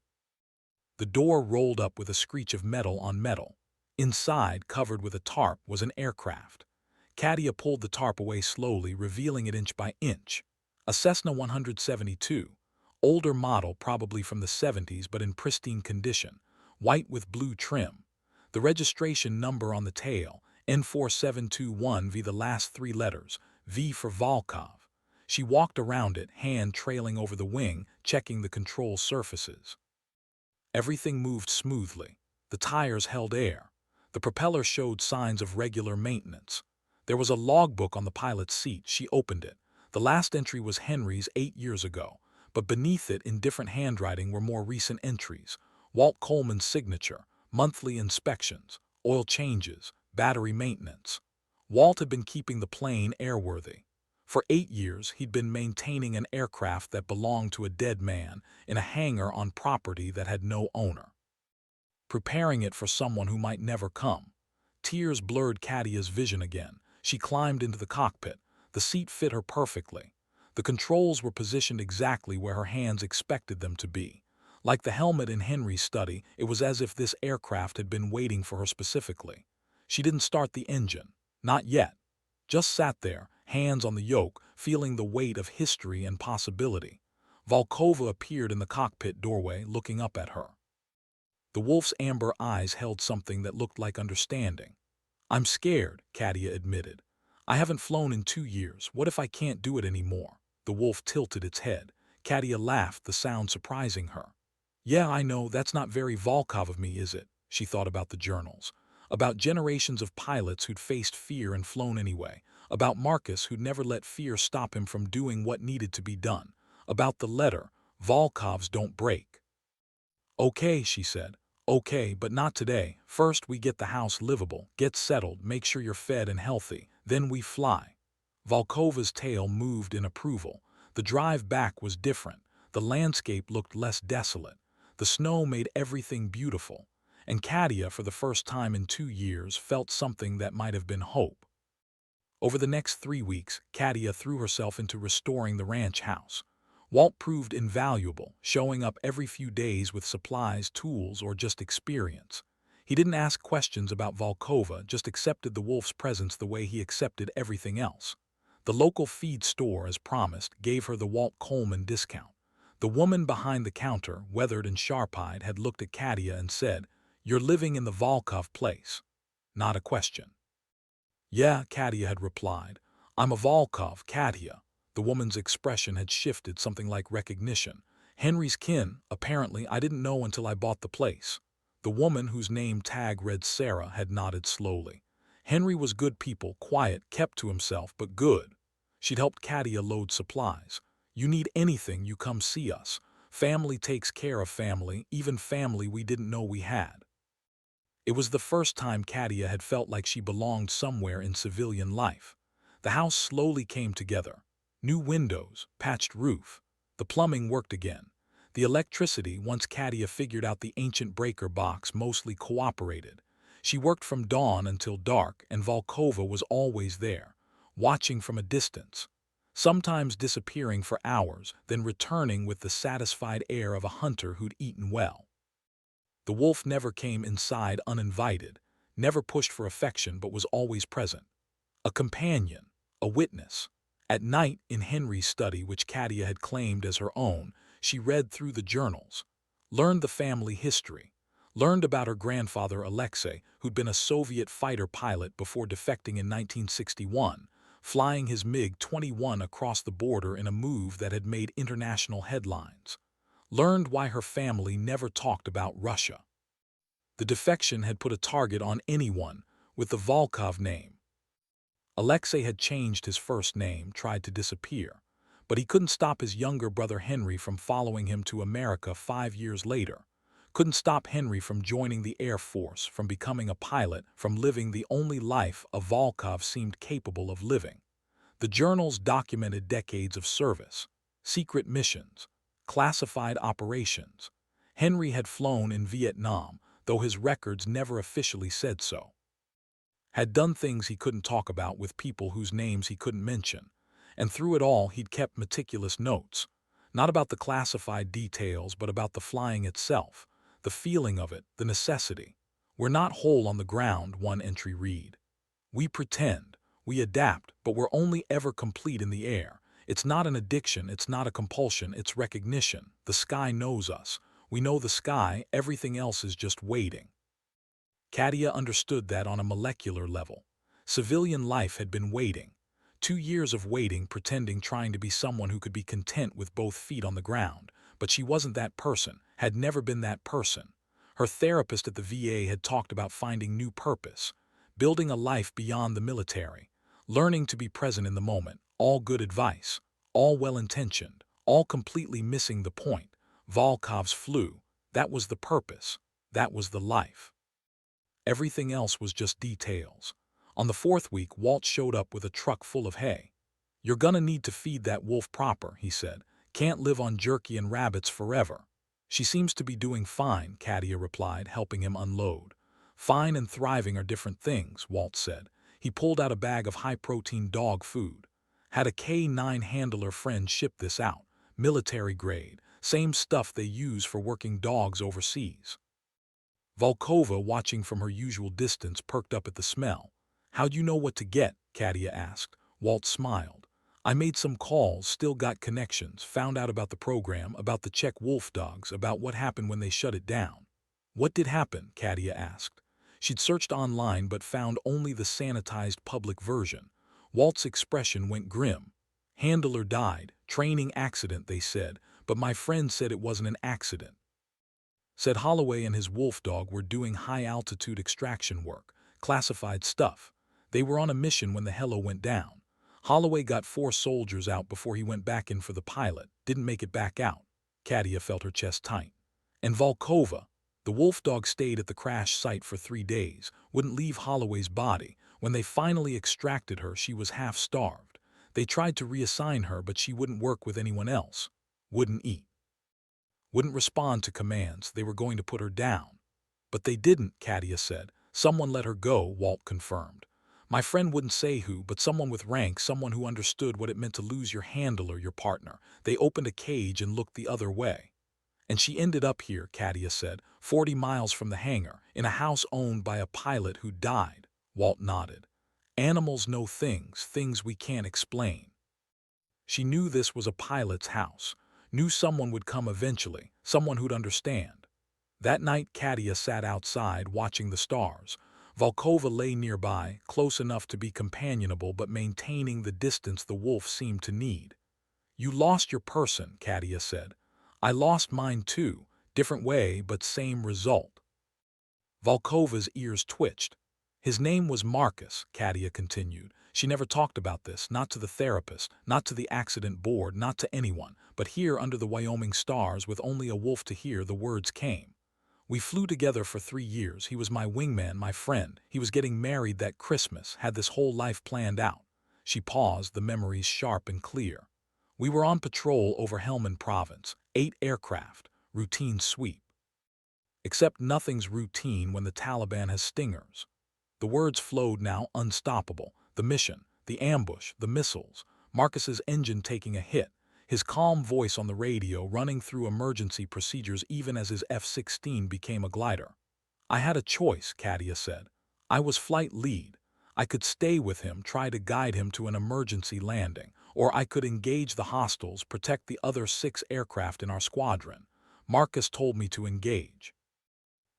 The door rolled up with a screech of metal on metal. Inside, covered with a tarp, was an aircraft. Katia pulled the tarp away slowly, revealing it inch by inch. A Cessna 172. Older model, probably from the 70s, but in pristine condition. White with blue trim. The registration number on the tail, N4721V, the last 3 letters, V for Volkov. She walked around it, hand trailing over the wing, checking the control surfaces. Everything moved smoothly. The tires held air. The propeller showed signs of regular maintenance. There was a logbook on the pilot's seat. She opened it. The last entry was Henry's 8 years ago, but beneath it, in different handwriting, were more recent entries. Walt Coleman's signature, monthly inspections, oil changes, battery maintenance. Walt had been keeping the plane airworthy. For 8 years, he'd been maintaining an aircraft that belonged to a dead man in a hangar on property that had no owner. Preparing it for someone who might never come. Tears blurred Katia's vision again. She climbed into the cockpit. The seat fit her perfectly. The controls were positioned exactly where her hands expected them to be. Like the helmet in Henry's study, it was as if this aircraft had been waiting for her specifically. She didn't start the engine. Not yet. Just sat there, hands on the yoke, feeling the weight of history and possibility. Volkova appeared in the cockpit doorway, looking up at her. The wolf's amber eyes held something that looked like understanding. "I'm scared," Katia admitted. "I haven't flown in 2 years. What if I can't do it anymore?" The wolf tilted its head. Katia laughed, the sound surprising her. "Yeah, I know, that's not very Volkov of me, is it?" She thought about the journals. About generations of pilots who'd faced fear and flown anyway. About Marcus, who'd never let fear stop him from doing what needed to be done. About the letter, "Volkovs don't break." "Okay," she said. "Okay, but not today. First we get the house livable, get settled, make sure you're fed and healthy. Then we fly." Volkova's tail moved in approval. The drive back was different. The landscape looked less desolate. The snow made everything beautiful. and Katia, for the first time in 2 years, felt something that might have been hope. Over the next 3 weeks, Katia threw herself into restoring the ranch house. Walt proved invaluable, showing up every few days with supplies, tools, or just experience. He didn't ask questions about Volkova, just accepted the wolf's presence the way he accepted everything else. The local feed store, as promised, gave her the Walt Coleman discount. The woman behind the counter, weathered and sharp-eyed, had looked at Katia and said, "You're living in the Volkov place." Not a question. "Yeah," Katia had replied. "I'm a Volkov, Katia." The woman's expression had shifted, something like recognition. "Henry's kin, apparently. I didn't know until I bought the place." The woman, whose name tag read Sarah, had nodded slowly. Henry was good people, quiet, kept to himself, but good. She'd helped Katia load supplies. "You need anything, you come see us. Family takes care of family, even family we didn't know we had." It was the first time Katia had felt like she belonged somewhere in civilian life. The house slowly came together. New windows, patched roof. The plumbing worked again. The electricity, once Katia figured out the ancient breaker box, mostly cooperated. She worked from dawn until dark, and Volkova was always there, watching from a distance, sometimes disappearing for hours, then returning with the satisfied air of a hunter who'd eaten well. The wolf never came inside uninvited, never pushed for affection, but was always present. A companion, a witness. At night, in Henry's study, which Katia had claimed as her own, she read through the journals, learned the family history, learned about her grandfather Alexei, who'd been a Soviet fighter pilot before defecting in 1961, flying his MiG-21 across the border in a move that had made international headlines. Learned why her family never talked about Russia. The defection had put a target on anyone with the Volkov name. Alexei had changed his first name, tried to disappear, but he couldn't stop his younger brother Henry from following him to America 5 years later. Couldn't stop Henry from joining the Air Force, from becoming a pilot, from living the only life a Volkov seemed capable of living. The journals documented decades of service, secret missions, classified operations. Henry had flown in Vietnam, though his records never officially said so. Had done things he couldn't talk about with people whose names he couldn't mention. And through it all, he'd kept meticulous notes. Not about the classified details, but about the flying itself, the feeling of it, the necessity. "We're not whole on the ground," one entry read. "We pretend, we adapt, but we're only ever complete in the air. It's not an addiction, it's not a compulsion, it's recognition. The sky knows us. We know the sky, everything else is just waiting." Katia understood that on a molecular level. Civilian life had been waiting. 2 years of waiting, pretending, trying to be someone who could be content with both feet on the ground. But she wasn't that person, had never been that person. Her therapist at the VA had talked about finding new purpose, building a life beyond the military, learning to be present in the moment. All good advice, all well-intentioned, all completely missing the point. Volkov's flu, that was the purpose, that was the life. Everything else was just details. On the 4th week, Walt showed up with a truck full of hay. "You're gonna need to feed that wolf proper," he said. "Can't live on jerky and rabbits forever." "She seems to be doing fine," Katia replied, helping him unload. "Fine and thriving are different things," Walt said. He pulled out a bag of high-protein dog food. "Had a K9 handler friend ship this out. Military grade. Same stuff they use for working dogs overseas." Volkova, watching from her usual distance, perked up at the smell. "How'd you know what to get?" Katia asked. Walt smiled. "I made some calls, still got connections, found out about the program, about the Czech wolf dogs, about what happened when they shut it down." "What did happen?" Katia asked. She'd searched online but found only the sanitized public version. Walt's expression went grim. "Handler died. Training accident, they said, but my friend said it wasn't an accident. Said Holloway and his wolf dog were doing high-altitude extraction work, classified stuff. They were on a mission when the helo went down. Holloway got 4 soldiers out before he went back in for the pilot, didn't make it back out." Katia felt her chest tight. "And Volkova, the wolf dog, stayed at the crash site for 3 days, wouldn't leave Holloway's body. When they finally extracted her, she was half-starved. They tried to reassign her, but she wouldn't work with anyone else. Wouldn't eat. Wouldn't respond to commands. They were going to put her down." But they didn't, Katia said. Someone let her go, Walt confirmed. My friend wouldn't say who, but someone with rank, someone who understood what it meant to lose your handler, your partner. They opened a cage and looked the other way. And she ended up here, Katia said, 40 miles from the hangar, in a house owned by a pilot who died. Walt nodded. Animals know things, things we can't explain. She knew this was a pilot's house, knew someone would come eventually, someone who'd understand. That night, Katia sat outside, watching the stars. Volkova lay nearby, close enough to be companionable but maintaining the distance the wolf seemed to need. You lost your person, Katia said. I lost mine too, different way but same result. Volkova's ears twitched. His name was Marcus, Katia continued. She never talked about this, not to the therapist, not to the accident board, not to anyone, but here under the Wyoming stars with only a wolf to hear the words came. We flew together for 3 years. He was my wingman, my friend. He was getting married that Christmas, had this whole life planned out. She paused, the memories sharp and clear. We were on patrol over Helmand Province, 8 aircraft, routine sweep. Except nothing's routine when the Taliban has stingers. The words flowed now, unstoppable. The mission, the ambush, the missiles, Marcus's engine taking a hit, his calm voice on the radio running through emergency procedures even as his F-16 became a glider. I had a choice, Katia said. I was flight lead. I could stay with him, try to guide him to an emergency landing, or I could engage the hostiles, protect the other 6 aircraft in our squadron. Marcus told me to engage.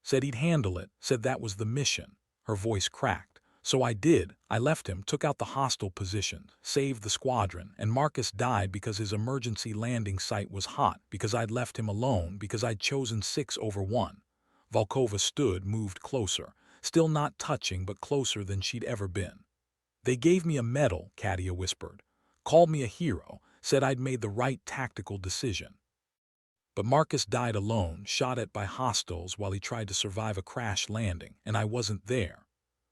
Said he'd handle it, said that was the mission. Her voice cracked. So I did. I left him, took out the hostile positions, saved the squadron, and Marcus died because his emergency landing site was hot, because I'd left him alone, because I'd chosen 6 over 1. Volkova stood, moved closer, still not touching but closer than she'd ever been. They gave me a medal, Katia whispered. Called me a hero, said I'd made the right tactical decision. But Marcus died alone, shot at by hostiles while he tried to survive a crash landing, and I wasn't there.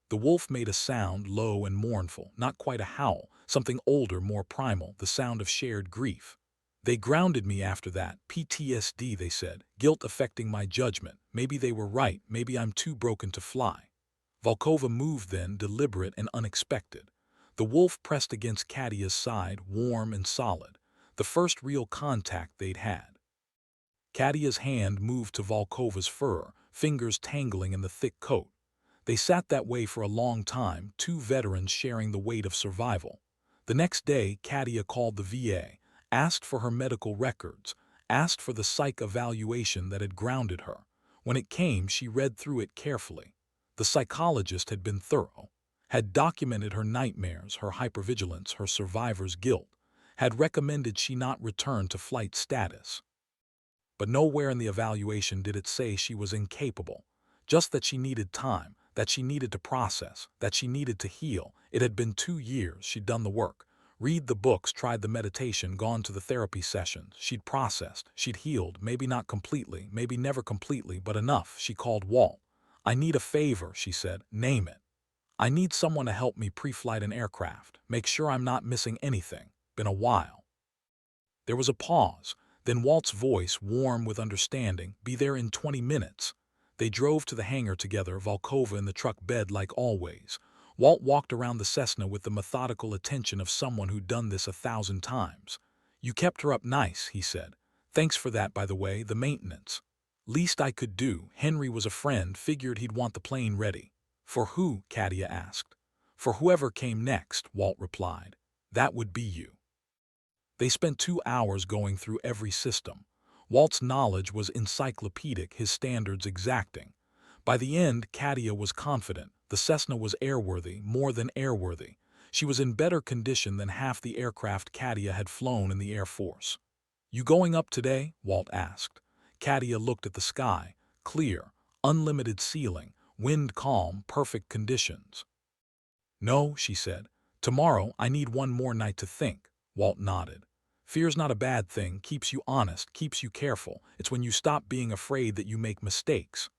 The wolf made a sound, low and mournful, not quite a howl, something older, more primal, the sound of shared grief. They grounded me after that, PTSD, they said, guilt affecting my judgment. Maybe they were right, maybe I'm too broken to fly. Volkova moved then, deliberate and unexpected. The wolf pressed against Katia's side, warm and solid, the first real contact they'd had. Katia's hand moved to Volkova's fur, fingers tangling in the thick coat. They sat that way for a long time, 2 veterans sharing the weight of survival. The next day, Katia called the VA, asked for her medical records, asked for the psych evaluation that had grounded her. When it came, she read through it carefully. The psychologist had been thorough, had documented her nightmares, her hypervigilance, her survivor's guilt, had recommended she not return to flight status. But nowhere in the evaluation did it say she was incapable, just that she needed time, that she needed to process, that she needed to heal. It had been 2 years, she'd done the work. Read the books, tried the meditation, gone to the therapy sessions. She'd processed, she'd healed, maybe not completely, maybe never completely, but enough. She called Walt. I need a favor, she said, name it. I need someone to help me pre-flight an aircraft, make sure I'm not missing anything. Been a while. There was a pause, then Walt's voice, warm with understanding, be there in 20 minutes. They drove to the hangar together, Volkova in the truck bed like always. Walt walked around the Cessna with the methodical attention of someone who'd done this 1,000 times. You kept her up nice, he said. Thanks for that, by the way, the maintenance. Least I could do. Henry was a friend, figured he'd want the plane ready. For who? Katia asked. For whoever came next, Walt replied. That would be you. They spent 2 hours going through every system. Walt's knowledge was encyclopedic, his standards exacting. By the end, Katia was confident. The Cessna was airworthy, more than airworthy. She was in better condition than half the aircraft Katia had flown in the Air Force. You going up today? Walt asked. Katia looked at the sky. Clear, unlimited ceiling, wind calm, perfect conditions. No, she said. Tomorrow I need 1 more night to think. Walt nodded. Fear's not a bad thing, keeps you honest, keeps you careful. It's when you stop being afraid that you make mistakes.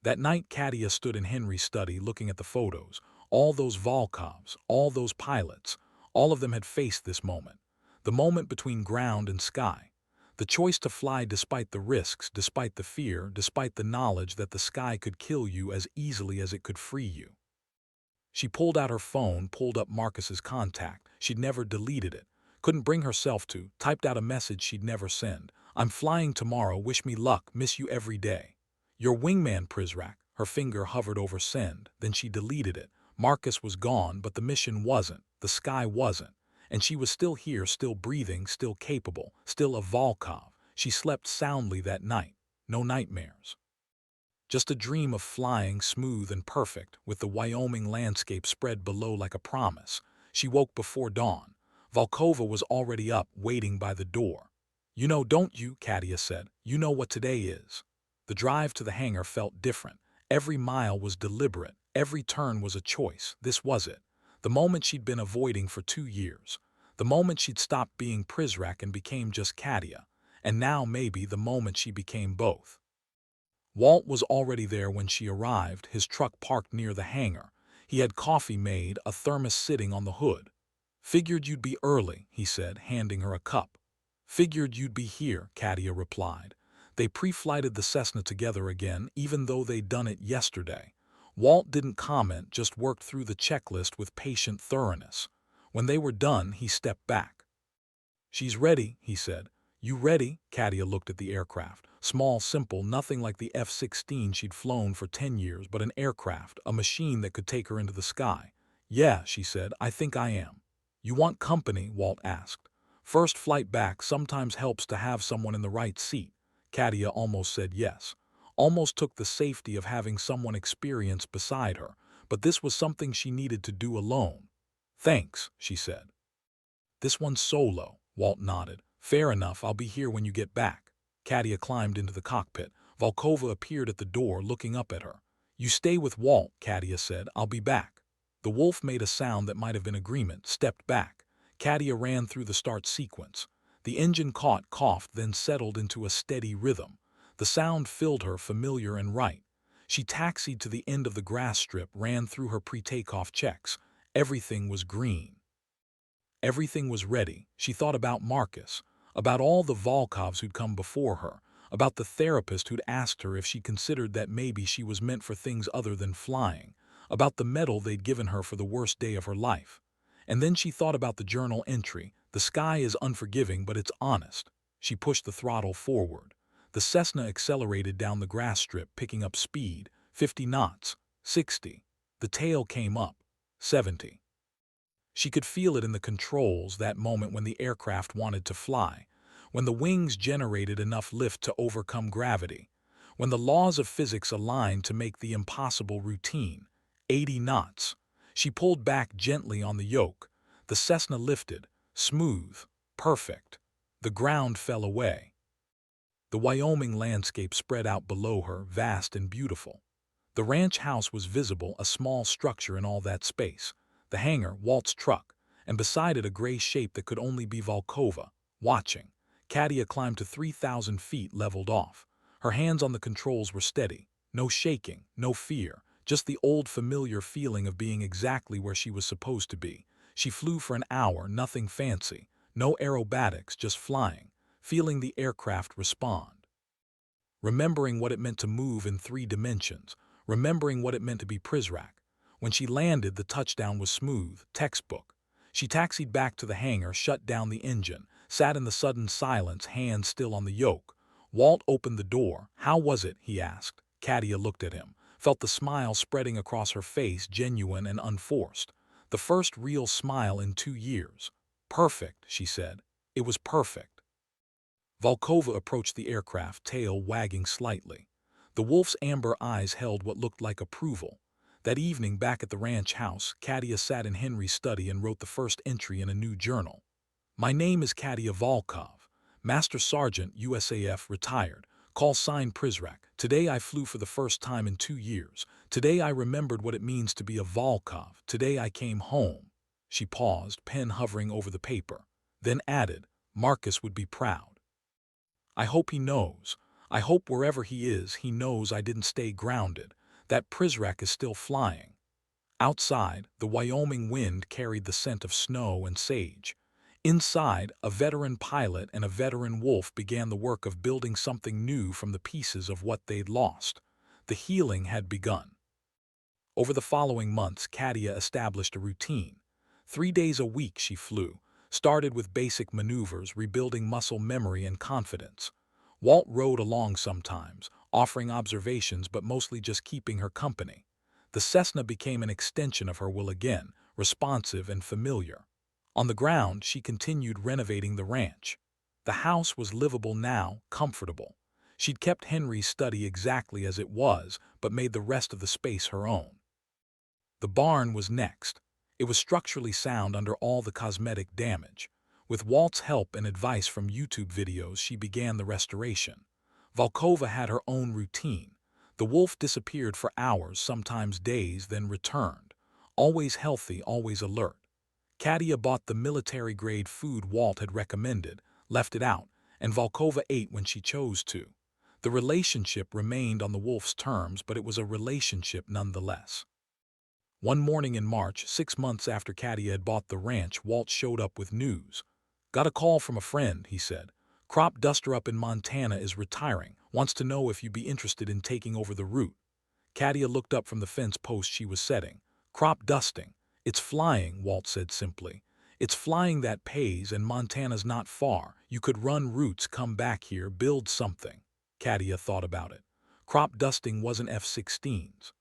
That night, Katia stood in Henry's study looking at the photos. All those Volkovs, all those pilots, all of them had faced this moment. The moment between ground and sky. The choice to fly despite the risks, despite the fear, despite the knowledge that the sky could kill you as easily as it could free you. She pulled out her phone, pulled up Marcus's contact. She'd never deleted it. Couldn't bring herself to. Typed out a message she'd never send. I'm flying tomorrow. Wish me luck. Miss you every day. Your wingman, Prizrak. Her finger hovered over send. Then she deleted it. Marcus was gone, but the mission wasn't. The sky wasn't. And she was still here, still breathing, still capable, still a Volkov. She slept soundly that night. No nightmares. Just a dream of flying smooth and perfect, with the Wyoming landscape spread below like a promise. She woke before dawn. Volkova was already up, waiting by the door. You know, don't you, Katia said. You know what today is. The drive to the hangar felt different. Every mile was deliberate. Every turn was a choice. This was it. The moment she'd been avoiding for 2 years. The moment she'd stopped being Prizrak and became just Katia. And now maybe the moment she became both. Walt was already there when she arrived, his truck parked near the hangar. He had coffee made, a thermos sitting on the hood. Figured you'd be early, he said, handing her a cup. Figured you'd be here, Katia replied. They pre-flighted the Cessna together again, even though they'd done it yesterday. Walt didn't comment, just worked through the checklist with patient thoroughness. When they were done, he stepped back. She's ready, he said. You ready? Katia looked at the aircraft. Small, simple, nothing like the F-16 she'd flown for 10 years, but an aircraft, a machine that could take her into the sky. Yeah, she said, I think I am. You want company? Walt asked. First flight back sometimes helps to have someone in the right seat. Katia almost said yes. Almost took the safety of having someone experienced beside her, but this was something she needed to do alone. Thanks, she said. This one's solo, Walt nodded. Fair enough, I'll be here when you get back. Katia climbed into the cockpit. Volkova appeared at the door, looking up at her. You stay with Walt, Katia said. I'll be back. The wolf made a sound that might have been agreement, stepped back. Katia ran through the start sequence. The engine caught, coughed, then settled into a steady rhythm. The sound filled her, familiar and right. She taxied to the end of the grass strip, ran through her pre-takeoff checks. Everything was green. Everything was ready. She thought about Marcus, about all the Volkovs who'd come before her, about the therapist who'd asked her if she considered that maybe she was meant for things other than flying, about the medal they'd given her for the worst day of her life. And then she thought about the journal entry. The sky is unforgiving, but it's honest. She pushed the throttle forward. The Cessna accelerated down the grass strip, picking up speed. 50 knots, 60. The tail came up, 70. She could feel it in the controls, that moment when the aircraft wanted to fly, when the wings generated enough lift to overcome gravity, when the laws of physics aligned to make the impossible routine. 80 knots. She pulled back gently on the yoke. The Cessna lifted, smooth, perfect. The ground fell away. The Wyoming landscape spread out below her, vast and beautiful. The ranch house was visible, a small structure in all that space. The hangar, Walt's truck, and beside it a gray shape that could only be Volkova, watching. Katia climbed to 3,000 feet, leveled off. Her hands on the controls were steady. No shaking, no fear, just the old familiar feeling of being exactly where she was supposed to be. She flew for an hour, nothing fancy, no aerobatics, just flying, feeling the aircraft respond. Remembering what it meant to move in 3 dimensions, remembering what it meant to be Prizrak. When she landed, the touchdown was smooth, textbook. She taxied back to the hangar, shut down the engine, sat in the sudden silence, hands still on the yoke. Walt opened the door. How was it? He asked. Katia looked at him, felt the smile spreading across her face, genuine and unforced. The first real smile in 2 years. Perfect, she said. It was perfect. Volkova approached the aircraft, tail wagging slightly. The wolf's amber eyes held what looked like approval. That evening, back at the ranch house, Katia sat in Henry's study and wrote the first entry in a new journal. My name is Katia Volkov, Master Sergeant, USAF, retired. Call sign Prizrak. Today I flew for the first time in 2 years. Today I remembered what it means to be a Volkov. Today I came home. She paused, pen hovering over the paper, then added, Marcus would be proud. I hope he knows. I hope wherever he is, he knows I didn't stay grounded, that Prizrak is still flying. Outside, the Wyoming wind carried the scent of snow and sage. Inside, a veteran pilot and a veteran wolf began the work of building something new from the pieces of what they'd lost. The healing had begun. Over the following months, Katia established a routine. 3 days a week she flew, started with basic maneuvers, rebuilding muscle memory and confidence. Walt rode along sometimes, offering observations but mostly just keeping her company. The Cessna became an extension of her will again, responsive and familiar. On the ground, she continued renovating the ranch. The house was livable now, comfortable. She'd kept Henry's study exactly as it was, but made the rest of the space her own. The barn was next. It was structurally sound under all the cosmetic damage. With Walt's help and advice from YouTube videos, she began the restoration. Volkova had her own routine. The wolf disappeared for hours, sometimes days, then returned. Always healthy, always alert. Katia bought the military-grade food Walt had recommended, left it out, and Volkova ate when she chose to. The relationship remained on the wolf's terms, but it was a relationship nonetheless. One morning in March, 6 months after Katia had bought the ranch, Walt showed up with news. "Got a call from a friend," he said. "Crop duster up in Montana is retiring, wants to know if you'd be interested in taking over the route." Katia looked up from the fence post she was setting. "Crop dusting. It's flying," Walt said simply. "It's flying that pays, and Montana's not far. You could run routes, come back here, build something." Katia thought about it. Crop dusting wasn't F-16s.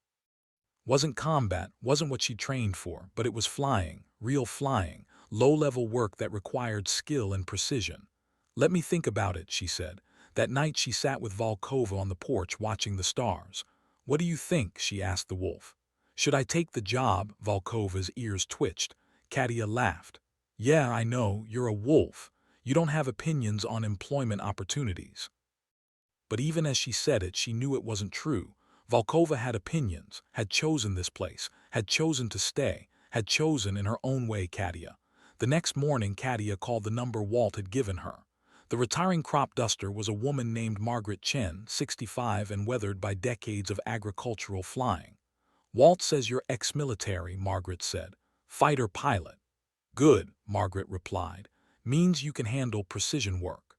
Wasn't combat, wasn't what she trained for, but it was flying, real flying, low-level work that required skill and precision. "Let me think about it," she said. That night she sat with Volkova on the porch watching the stars. "What do you think?" she asked the wolf. "Should I take the job?" Volkova's ears twitched. Katia laughed. "Yeah, I know, you're a wolf. You don't have opinions on employment opportunities." But even as she said it, she knew it wasn't true. Volkova had opinions, had chosen this place, had chosen to stay, had chosen in her own way Katia. The next morning, Katia called the number Walt had given her. The retiring crop duster was a woman named Margaret Chen, 65 and weathered by decades of agricultural flying. "Walt says you're ex-military," Margaret said. "Fighter pilot." "Good," Margaret replied. "Means you can handle precision work.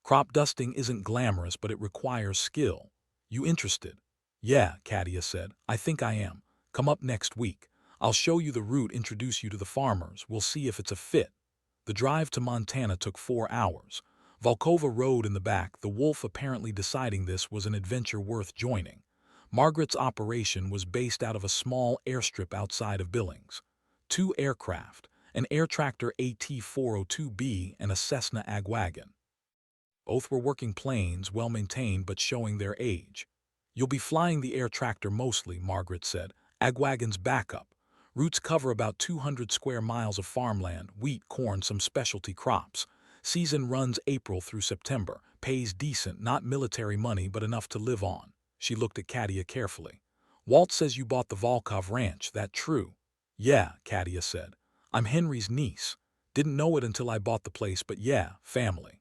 Crop dusting isn't glamorous, but it requires skill. You interested?" "Yeah," Katia said. "I think I am. Come up next week. I'll show you the route, introduce you to the farmers. We'll see if it's a fit." The drive to Montana took 4 hours. Volkova rode in the back, the wolf apparently deciding this was an adventure worth joining. Margaret's operation was based out of a small airstrip outside of Billings. 2 aircraft, an Air Tractor AT-402B and a Cessna Agwagon. Both were working planes, well-maintained but showing their age. "You'll be flying the Air Tractor mostly," Margaret said. "Agwagon's backup. Routes cover about 200 square miles of farmland, wheat, corn, some specialty crops. Season runs April through September. Pays decent, not military money, but enough to live on." She looked at Katia carefully. "Walt says you bought the Volkov ranch, that true?" "Yeah," Katia said. "I'm Henry's niece. Didn't know it until I bought the place, but yeah, family."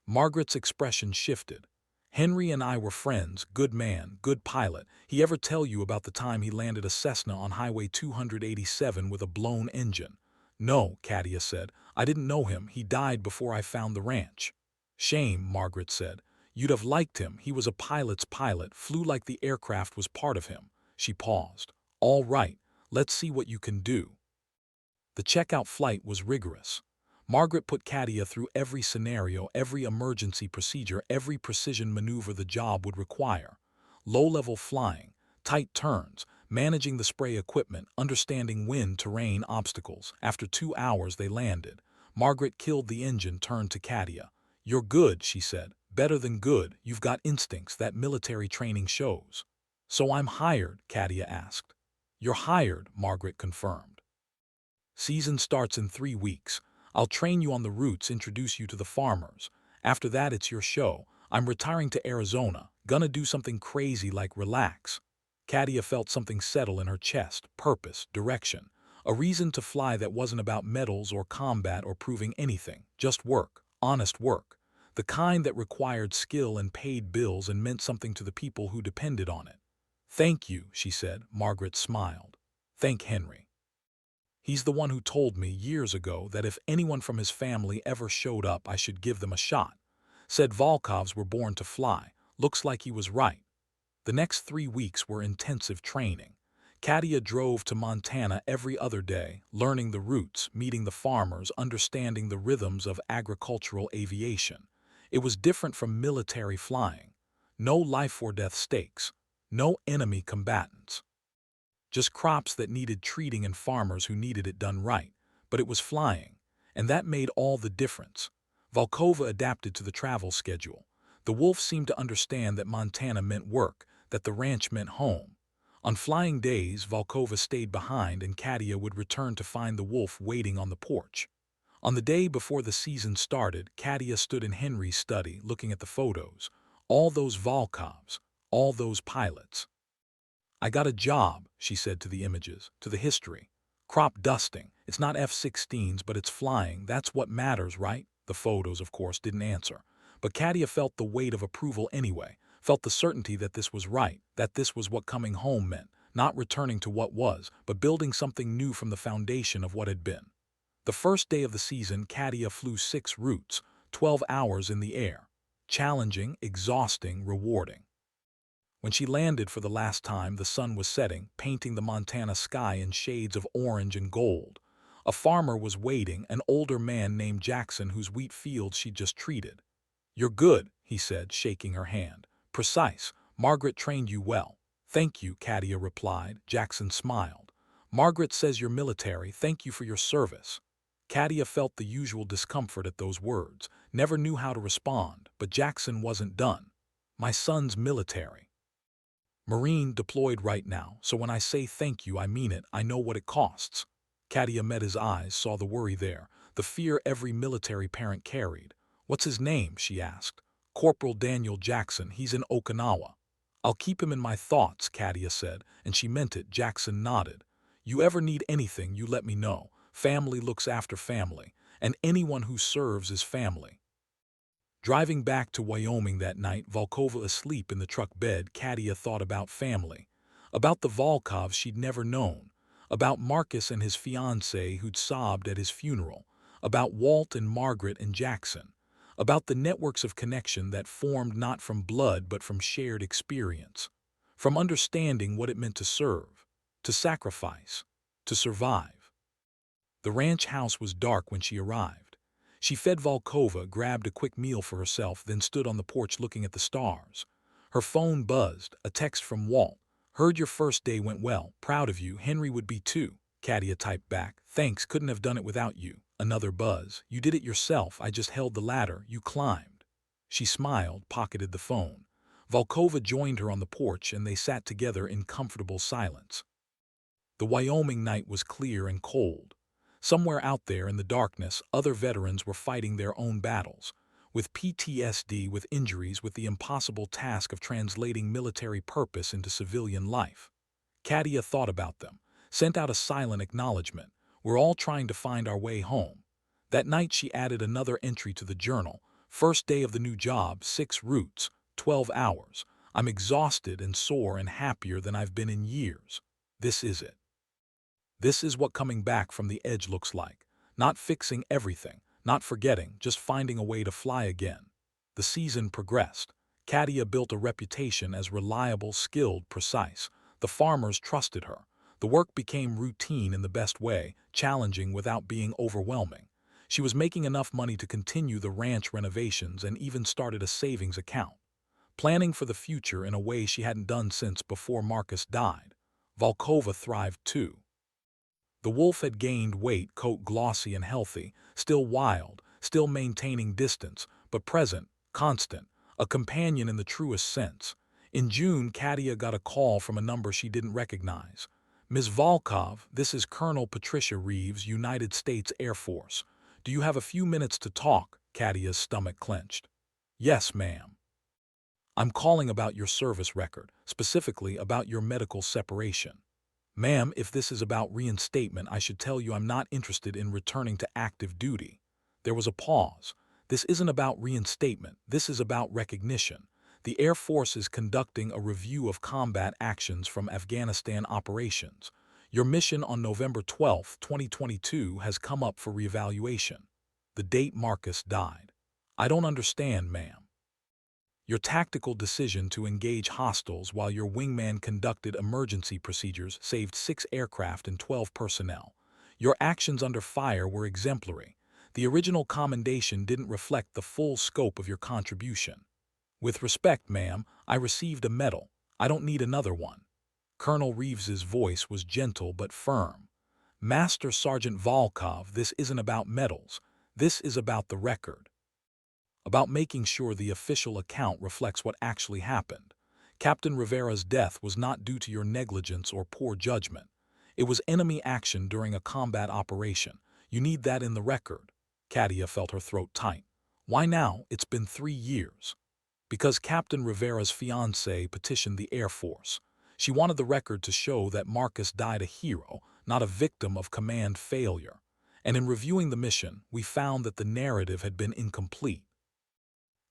Margaret's expression shifted. "Henry and I were friends, good man, good pilot. He ever tell you about the time he landed a Cessna on Highway 287 with a blown engine?" "No," Katia said. "I didn't know him. He died before I found the ranch." "Shame," Margaret said. "You'd have liked him. He was a pilot's pilot, flew like the aircraft was part of him." She paused. "All right, let's see what you can do." The checkout flight was rigorous. Margaret put Katia through every scenario, every emergency procedure, every precision maneuver the job would require. Low-level flying, tight turns, managing the spray equipment, understanding wind, terrain, obstacles. After 2 hours they landed. Margaret killed the engine, turned to Katia. "You're good," she said. "Better than good. You've got instincts that military training shows." "So I'm hired?" Katia asked. "You're hired," Margaret confirmed. "Season starts in 3 weeks. I'll train you on the routes, introduce you to the farmers. After that, it's your show. I'm retiring to Arizona. Gonna do something crazy like relax." Katia felt something settle in her chest, purpose, direction. A reason to fly that wasn't about medals or combat or proving anything. Just work, honest work. The kind that required skill and paid bills and meant something to the people who depended on it. "Thank you," she said. Margaret smiled. "Thank Henry." He's the one who told me years ago that if anyone from his family ever showed up, I should give them a shot. Said Volkovs were born to fly. Looks like he was right. The next 3 weeks were intensive training. Katia drove to Montana every other day, learning the routes, meeting the farmers, understanding the rhythms of agricultural aviation. It was different from military flying. No life-or-death stakes. No enemy combatants. Just crops that needed treating and farmers who needed it done right. But it was flying, and that made all the difference. Volkova adapted to the travel schedule. The wolf seemed to understand that Montana meant work, that the ranch meant home. On flying days, Volkova stayed behind and Katia would return to find the wolf waiting on the porch. On the day before the season started, Katia stood in Henry's study looking at the photos. All those Volkovs, all those pilots. I got a job, she said to the images, to the history. Crop dusting. It's not F-16s, but it's flying. That's what matters, right? The photos, of course, didn't answer. But Katia felt the weight of approval anyway, felt the certainty that this was right, that this was what coming home meant, not returning to what was, but building something new from the foundation of what had been. The first day of the season, Katia flew 6 routes, 12 hours in the air. Challenging, exhausting, rewarding. When she landed for the last time, the sun was setting, painting the Montana sky in shades of orange and gold. A farmer was waiting, an older man named Jackson whose wheat fields she'd just treated. "You're good," he said, shaking her hand. "Precise. Margaret trained you well." "Thank you," Katia replied. Jackson smiled. "Margaret says you're military. Thank you for your service." Katia felt the usual discomfort at those words, never knew how to respond, but Jackson wasn't done. "My son's military. Marine deployed right now, so when I say thank you, I mean it. I know what it costs." Katia met his eyes, saw the worry there, the fear every military parent carried. "What's his name?" she asked. "Corporal Daniel Jackson. He's in Okinawa." "I'll keep him in my thoughts," Katia said, and she meant it. Jackson nodded. "You ever need anything, you let me know. Family looks after family, and anyone who serves is family." Driving back to Wyoming that night, Volkova asleep in the truck bed, Katia thought about family. About the Volkovs she'd never known. About Marcus and his fiancée who'd sobbed at his funeral. About Walt and Margaret and Jackson. About the networks of connection that formed not from blood but from shared experience. From understanding what it meant to serve, to sacrifice, to survive. The ranch house was dark when she arrived. She fed Volkova, grabbed a quick meal for herself, then stood on the porch looking at the stars. Her phone buzzed, a text from Walt. "Heard your first day went well. Proud of you. Henry would be too." Katia typed back, "Thanks, couldn't have done it without you." Another buzz. "You did it yourself. I just held the ladder. You climbed." She smiled, pocketed the phone. Volkova joined her on the porch and they sat together in comfortable silence. The Wyoming night was clear and cold. Somewhere out there in the darkness, other veterans were fighting their own battles, with PTSD, with injuries, with the impossible task of translating military purpose into civilian life. Katia thought about them, sent out a silent acknowledgement. "We're all trying to find our way home." That night she added another entry to the journal. "First day of the new job, 6 routes, 12 hours. I'm exhausted and sore and happier than I've been in years. This is it. This is what coming back from the edge looks like. Not fixing everything, not forgetting, just finding a way to fly again." The season progressed. Katia built a reputation as reliable, skilled, precise. The farmers trusted her. The work became routine in the best way, challenging without being overwhelming. She was making enough money to continue the ranch renovations and even started a savings account. Planning for the future in a way she hadn't done since before Marcus died. Volkova thrived too. The wolf had gained weight, coat glossy and healthy, still wild, still maintaining distance, but present, constant, a companion in the truest sense. In June, Katia got a call from a number she didn't recognize. "Ms. Volkov, this is Colonel Patricia Reeves, United States Air Force. Do you have a few minutes to talk?" Katia's stomach clenched. "Yes, ma'am. I'm calling about your service record, specifically about your medical separation." "Ma'am, if this is about reinstatement, I should tell you I'm not interested in returning to active duty." There was a pause. "This isn't about reinstatement. This is about recognition. The Air Force is conducting a review of combat actions from Afghanistan operations. Your mission on November 12, 2022 has come up for reevaluation. The date Marcus died. I don't understand, ma'am. Your tactical decision to engage hostiles while your wingman conducted emergency procedures saved 6 aircraft and 12 personnel. Your actions under fire were exemplary. The original commendation didn't reflect the full scope of your contribution. With respect, ma'am, I received a medal. I don't need another one. Colonel Reeves's voice was gentle but firm. Master Sergeant Volkov, this isn't about medals. This is about the record. About making sure the official account reflects what actually happened. Captain Rivera's death was not due to your negligence or poor judgment. It was enemy action during a combat operation. You need that in the record. Katia felt her throat tight. Why now? It's been 3 years. Because Captain Rivera's fiancée petitioned the Air Force. She wanted the record to show that Marcus died a hero, not a victim of command failure. And in reviewing the mission, we found that the narrative had been incomplete.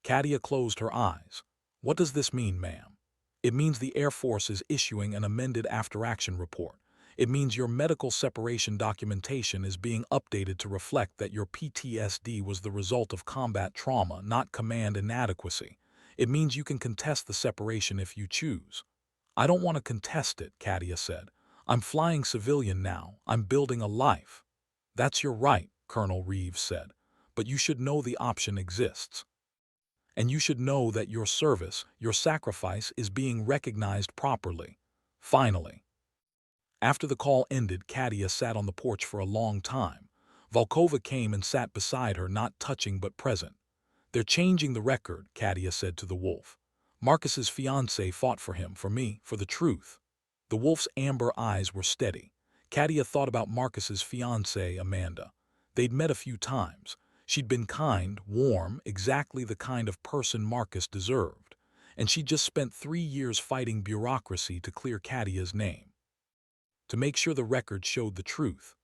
Katia closed her eyes. What does this mean, ma'am? It means the Air Force is issuing an amended after-action report. It means your medical separation documentation is being updated to reflect that your PTSD was the result of combat trauma, not command inadequacy. It means you can contest the separation if you choose. I don't want to contest it, Katia said. I'm flying civilian now. I'm building a life. That's your right, Colonel Reeves said. But you should know the option exists. And you should know that your service, your sacrifice, is being recognized properly. Finally. After the call ended, Katia sat on the porch for a long time. Volkova came and sat beside her, not touching but present. They're changing the record, Katia said to the wolf. Marcus's fiancée fought for him, for me, for the truth. The wolf's amber eyes were steady. Katia thought about Marcus's fiancée, Amanda. They'd met a few times. She'd been kind, warm, exactly the kind of person Marcus deserved. And she'd just spent 3 years fighting bureaucracy to clear Katia's name. To make sure the record showed the truth.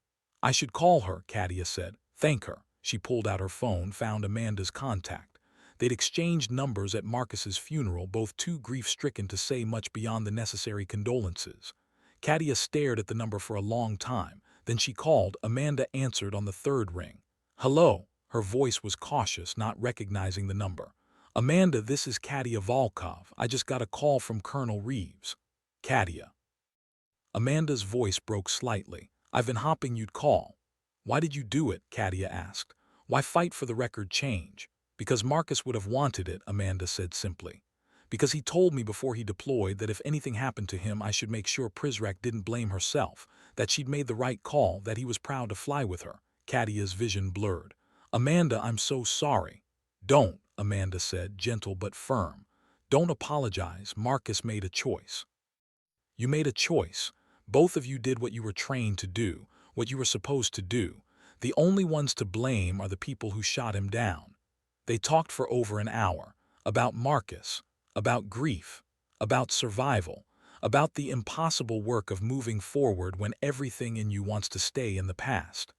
I should call her, Katia said. Thank her. She pulled out her phone, found Amanda's contact. They'd exchanged numbers at Marcus's funeral, both too grief-stricken to say much beyond the necessary condolences. Katia stared at the number for a long time. Then she called. Amanda answered on the 3rd ring. Hello. Her voice was cautious, not recognizing the number. Amanda, this is Katia Volkov. I just got a call from Colonel Reeves. Katia. Amanda's voice broke slightly. I've been hoping you'd call. Why did you do it? Katia asked. Why fight for the record change? Because Marcus would have wanted it, Amanda said simply. Because he told me before he deployed that if anything happened to him, I should make sure Prizrak didn't blame herself, that she'd made the right call, that he was proud to fly with her. Katia's vision blurred. Amanda, I'm so sorry. Don't, Amanda said, gentle but firm. Don't apologize. Marcus made a choice. You made a choice. Both of you did what you were trained to do, what you were supposed to do. The only ones to blame are the people who shot him down. They talked for over an hour, about Marcus, about grief, about survival, about the impossible work of moving forward when everything in you wants to stay in the past.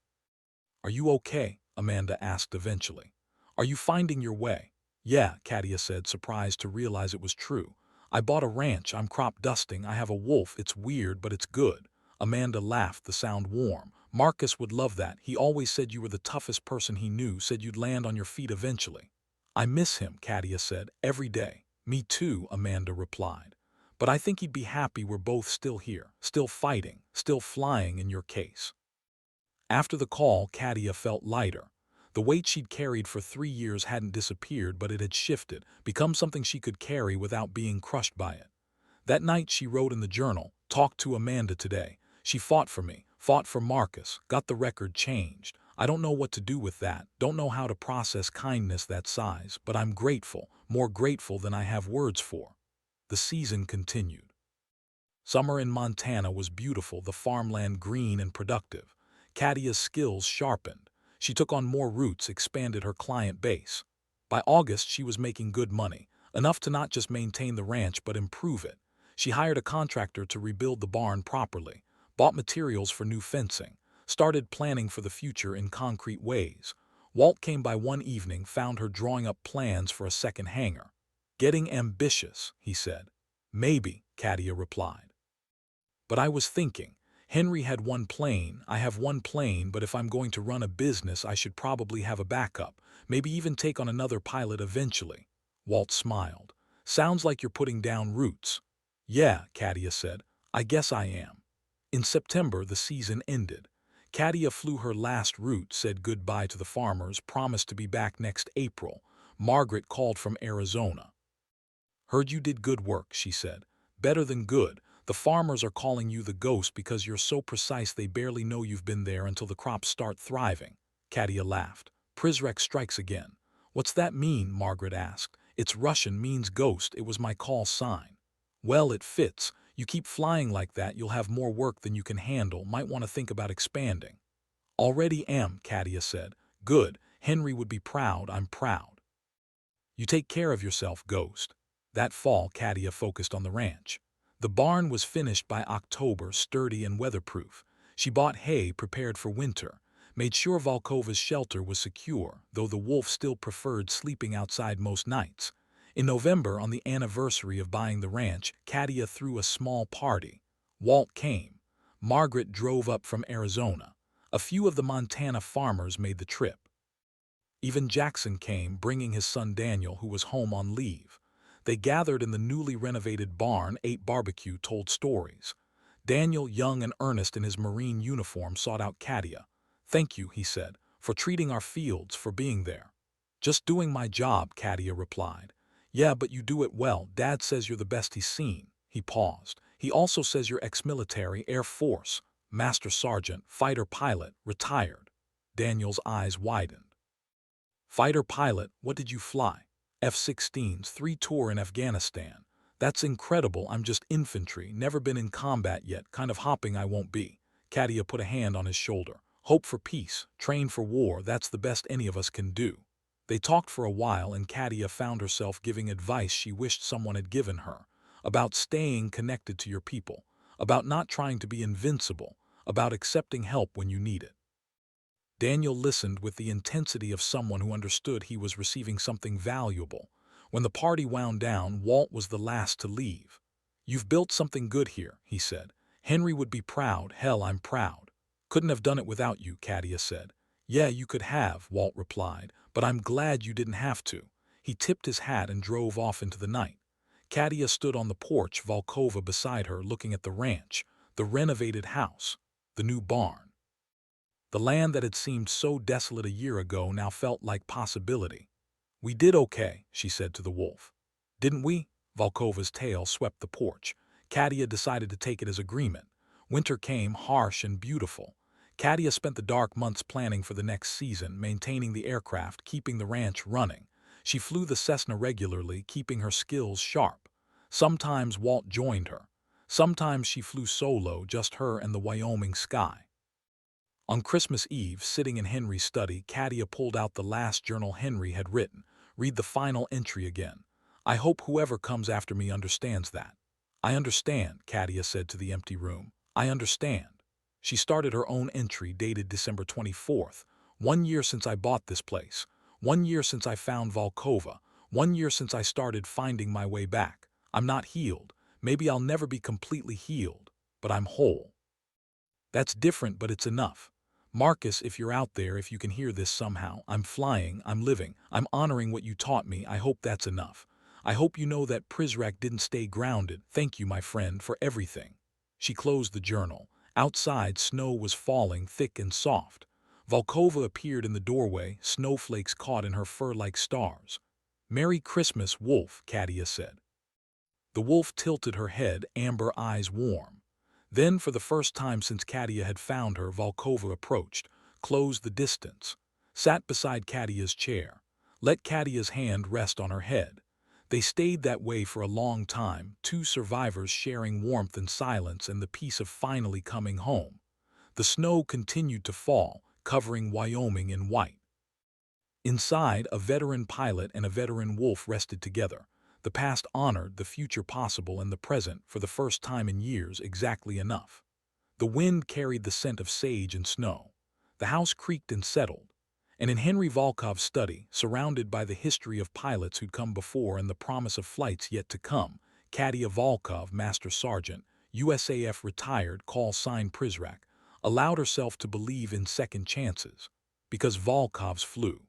Are you okay? Amanda asked eventually. Are you finding your way? Yeah, Katia said, surprised to realize it was true. I bought a ranch. I'm crop dusting. I have a wolf. It's weird, but it's good. Amanda laughed, the sound warm. Marcus would love that. He always said you were the toughest person he knew, said you'd land on your feet eventually. I miss him, Katia said, every day. Me too, Amanda replied. But I think he'd be happy we're both still here, still fighting, still flying in your case. After the call, Katia felt lighter. The weight she'd carried for 3 years hadn't disappeared, but it had shifted, become something she could carry without being crushed by it. That night she wrote in the journal, talked to Amanda today. She fought for me, fought for Marcus, got the record changed. I don't know what to do with that, don't know how to process kindness that size, but I'm grateful, more grateful than I have words for. The season continued. Summer in Montana was beautiful, the farmland green and productive. Katia's skills sharpened. She took on more routes, expanded her client base. By August, she was making good money, enough to not just maintain the ranch but improve it. She hired a contractor to rebuild the barn properly, bought materials for new fencing, started planning for the future in concrete ways. Walt came by one evening, found her drawing up plans for a second hangar. Getting ambitious, he said. Maybe, Katia replied. But I was thinking, Henry had one plane, I have one plane, but if I'm going to run a business, I should probably have a backup, maybe even take on another pilot eventually. Walt smiled. Sounds like you're putting down roots. Yeah, Katia said. I guess I am. In September, the season ended. Katia flew her last route, said goodbye to the farmers, promised to be back next April. Margaret called from Arizona. Heard you did good work, she said. Better than good. The farmers are calling you the ghost because you're so precise they barely know you've been there until the crops start thriving. Katia laughed. Prizrek strikes again. What's that mean? Margaret asked. It's Russian, means ghost. It was my call sign. Well, it fits. You keep flying like that, you'll have more work than you can handle. Might want to think about expanding. Already am, Katia said. Good. Henry would be proud. I'm proud. You take care of yourself, Ghost. That fall, Katia focused on the ranch. The barn was finished by October, sturdy and weatherproof. She bought hay prepared for winter, made sure Volkova's shelter was secure, though the wolf still preferred sleeping outside most nights. In November, on the anniversary of buying the ranch, Katia threw a small party. Walt came. Margaret drove up from Arizona. A few of the Montana farmers made the trip. Even Jackson came, bringing his son Daniel, who was home on leave. They gathered in the newly renovated barn, ate barbecue, told stories. Daniel, young and earnest in his Marine uniform, sought out Katia. Thank you, he said, for treating our fields, for being there. Just doing my job, Katia replied. Yeah, but you do it well. Dad says you're the best he's seen. He paused. He also says you're ex-military, Air Force, Master Sergeant, fighter pilot, retired. Daniel's eyes widened. Fighter pilot, what did you fly? F-16s, 3 tour in Afghanistan. That's incredible. I'm just infantry, never been in combat yet, kind of hopping I won't be. Katia put a hand on his shoulder. Hope for peace, train for war, that's the best any of us can do. They talked for a while and Katia found herself giving advice she wished someone had given her. About staying connected to your people, about not trying to be invincible, about accepting help when you need it. Daniel listened with the intensity of someone who understood he was receiving something valuable. When the party wound down, Walt was the last to leave. You've built something good here, he said. Henry would be proud. Hell, I'm proud. Couldn't have done it without you, Katia said. Yeah, you could have, Walt replied, but I'm glad you didn't have to. He tipped his hat and drove off into the night. Katia stood on the porch, Volkova beside her, looking at the ranch, the renovated house, the new barn. The land that had seemed so desolate a year ago now felt like possibility. We did okay, she said to the wolf. Didn't we? Volkova's tail swept the porch. Katia decided to take it as agreement. Winter came, harsh and beautiful. Katia spent the dark months planning for the next season, maintaining the aircraft, keeping the ranch running. She flew the Cessna regularly, keeping her skills sharp. Sometimes Walt joined her. Sometimes she flew solo, just her and the Wyoming sky. On Christmas Eve, sitting in Henry's study, Katia pulled out the last journal Henry had written. Read the final entry again. I hope whoever comes after me understands that. I understand, Katia said to the empty room. I understand. She started her own entry dated December 24th. 1 year since I bought this place. 1 year since I found Volkova. 1 year since I started finding my way back. I'm not healed. Maybe I'll never be completely healed, but I'm whole. That's different, but it's enough. Marcus, if you're out there, if you can hear this somehow, I'm flying, I'm living, I'm honoring what you taught me. I hope that's enough. I hope you know that Prizrek didn't stay grounded. Thank you, my friend, for everything. She closed the journal. Outside, snow was falling, thick and soft. Volkova appeared in the doorway, snowflakes caught in her fur like stars. Merry Christmas, Wolf, Katia said. The wolf tilted her head, amber eyes warm. Then, for the first time since Katia had found her, Volkova approached, closed the distance, sat beside Katia's chair, let Katia's hand rest on her head. They stayed that way for a long time, 2 survivors sharing warmth and silence and the peace of finally coming home. The snow continued to fall, covering Wyoming in white. Inside, a veteran pilot and a veteran wolf rested together. The past honored, the future possible, and the present, for the first time in years, exactly enough. The wind carried the scent of sage and snow. The house creaked and settled. And in Henry Volkov's study, surrounded by the history of pilots who'd come before and the promise of flights yet to come, Katia Volkov, Master Sergeant, USAF retired call sign Prizrak, allowed herself to believe in second chances, because Volkovs flew.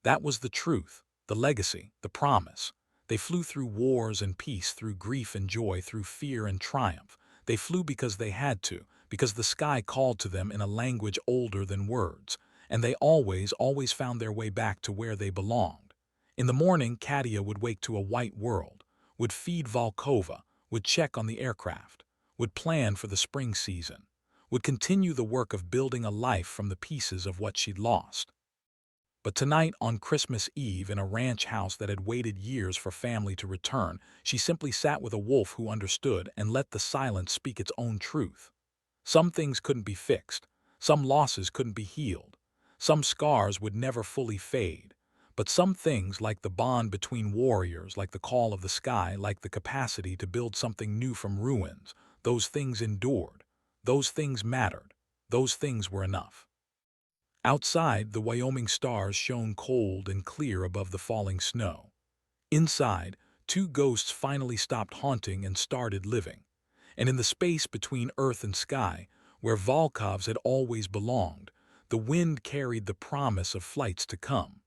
That was the truth, the legacy, the promise. They flew through wars and peace, through grief and joy, through fear and triumph. They flew because they had to, because the sky called to them in a language older than words, and they always found their way back to where they belonged. In the morning, Katia would wake to a white world, would feed Volkova, would check on the aircraft, would plan for the spring season, would continue the work of building a life from the pieces of what she'd lost. But tonight, on Christmas Eve, in a ranch house that had waited years for family to return, she simply sat with a wolf who understood and let the silence speak its own truth. Some things couldn't be fixed. Some losses couldn't be healed. Some scars would never fully fade. But some things, like the bond between warriors, like the call of the sky, like the capacity to build something new from ruins, those things endured. Those things mattered. Those things were enough. Outside, the Wyoming stars shone cold and clear above the falling snow. Inside, two ghosts finally stopped haunting and started living. And in the space between earth and sky, where Volkovs had always belonged, the wind carried the promise of flights to come.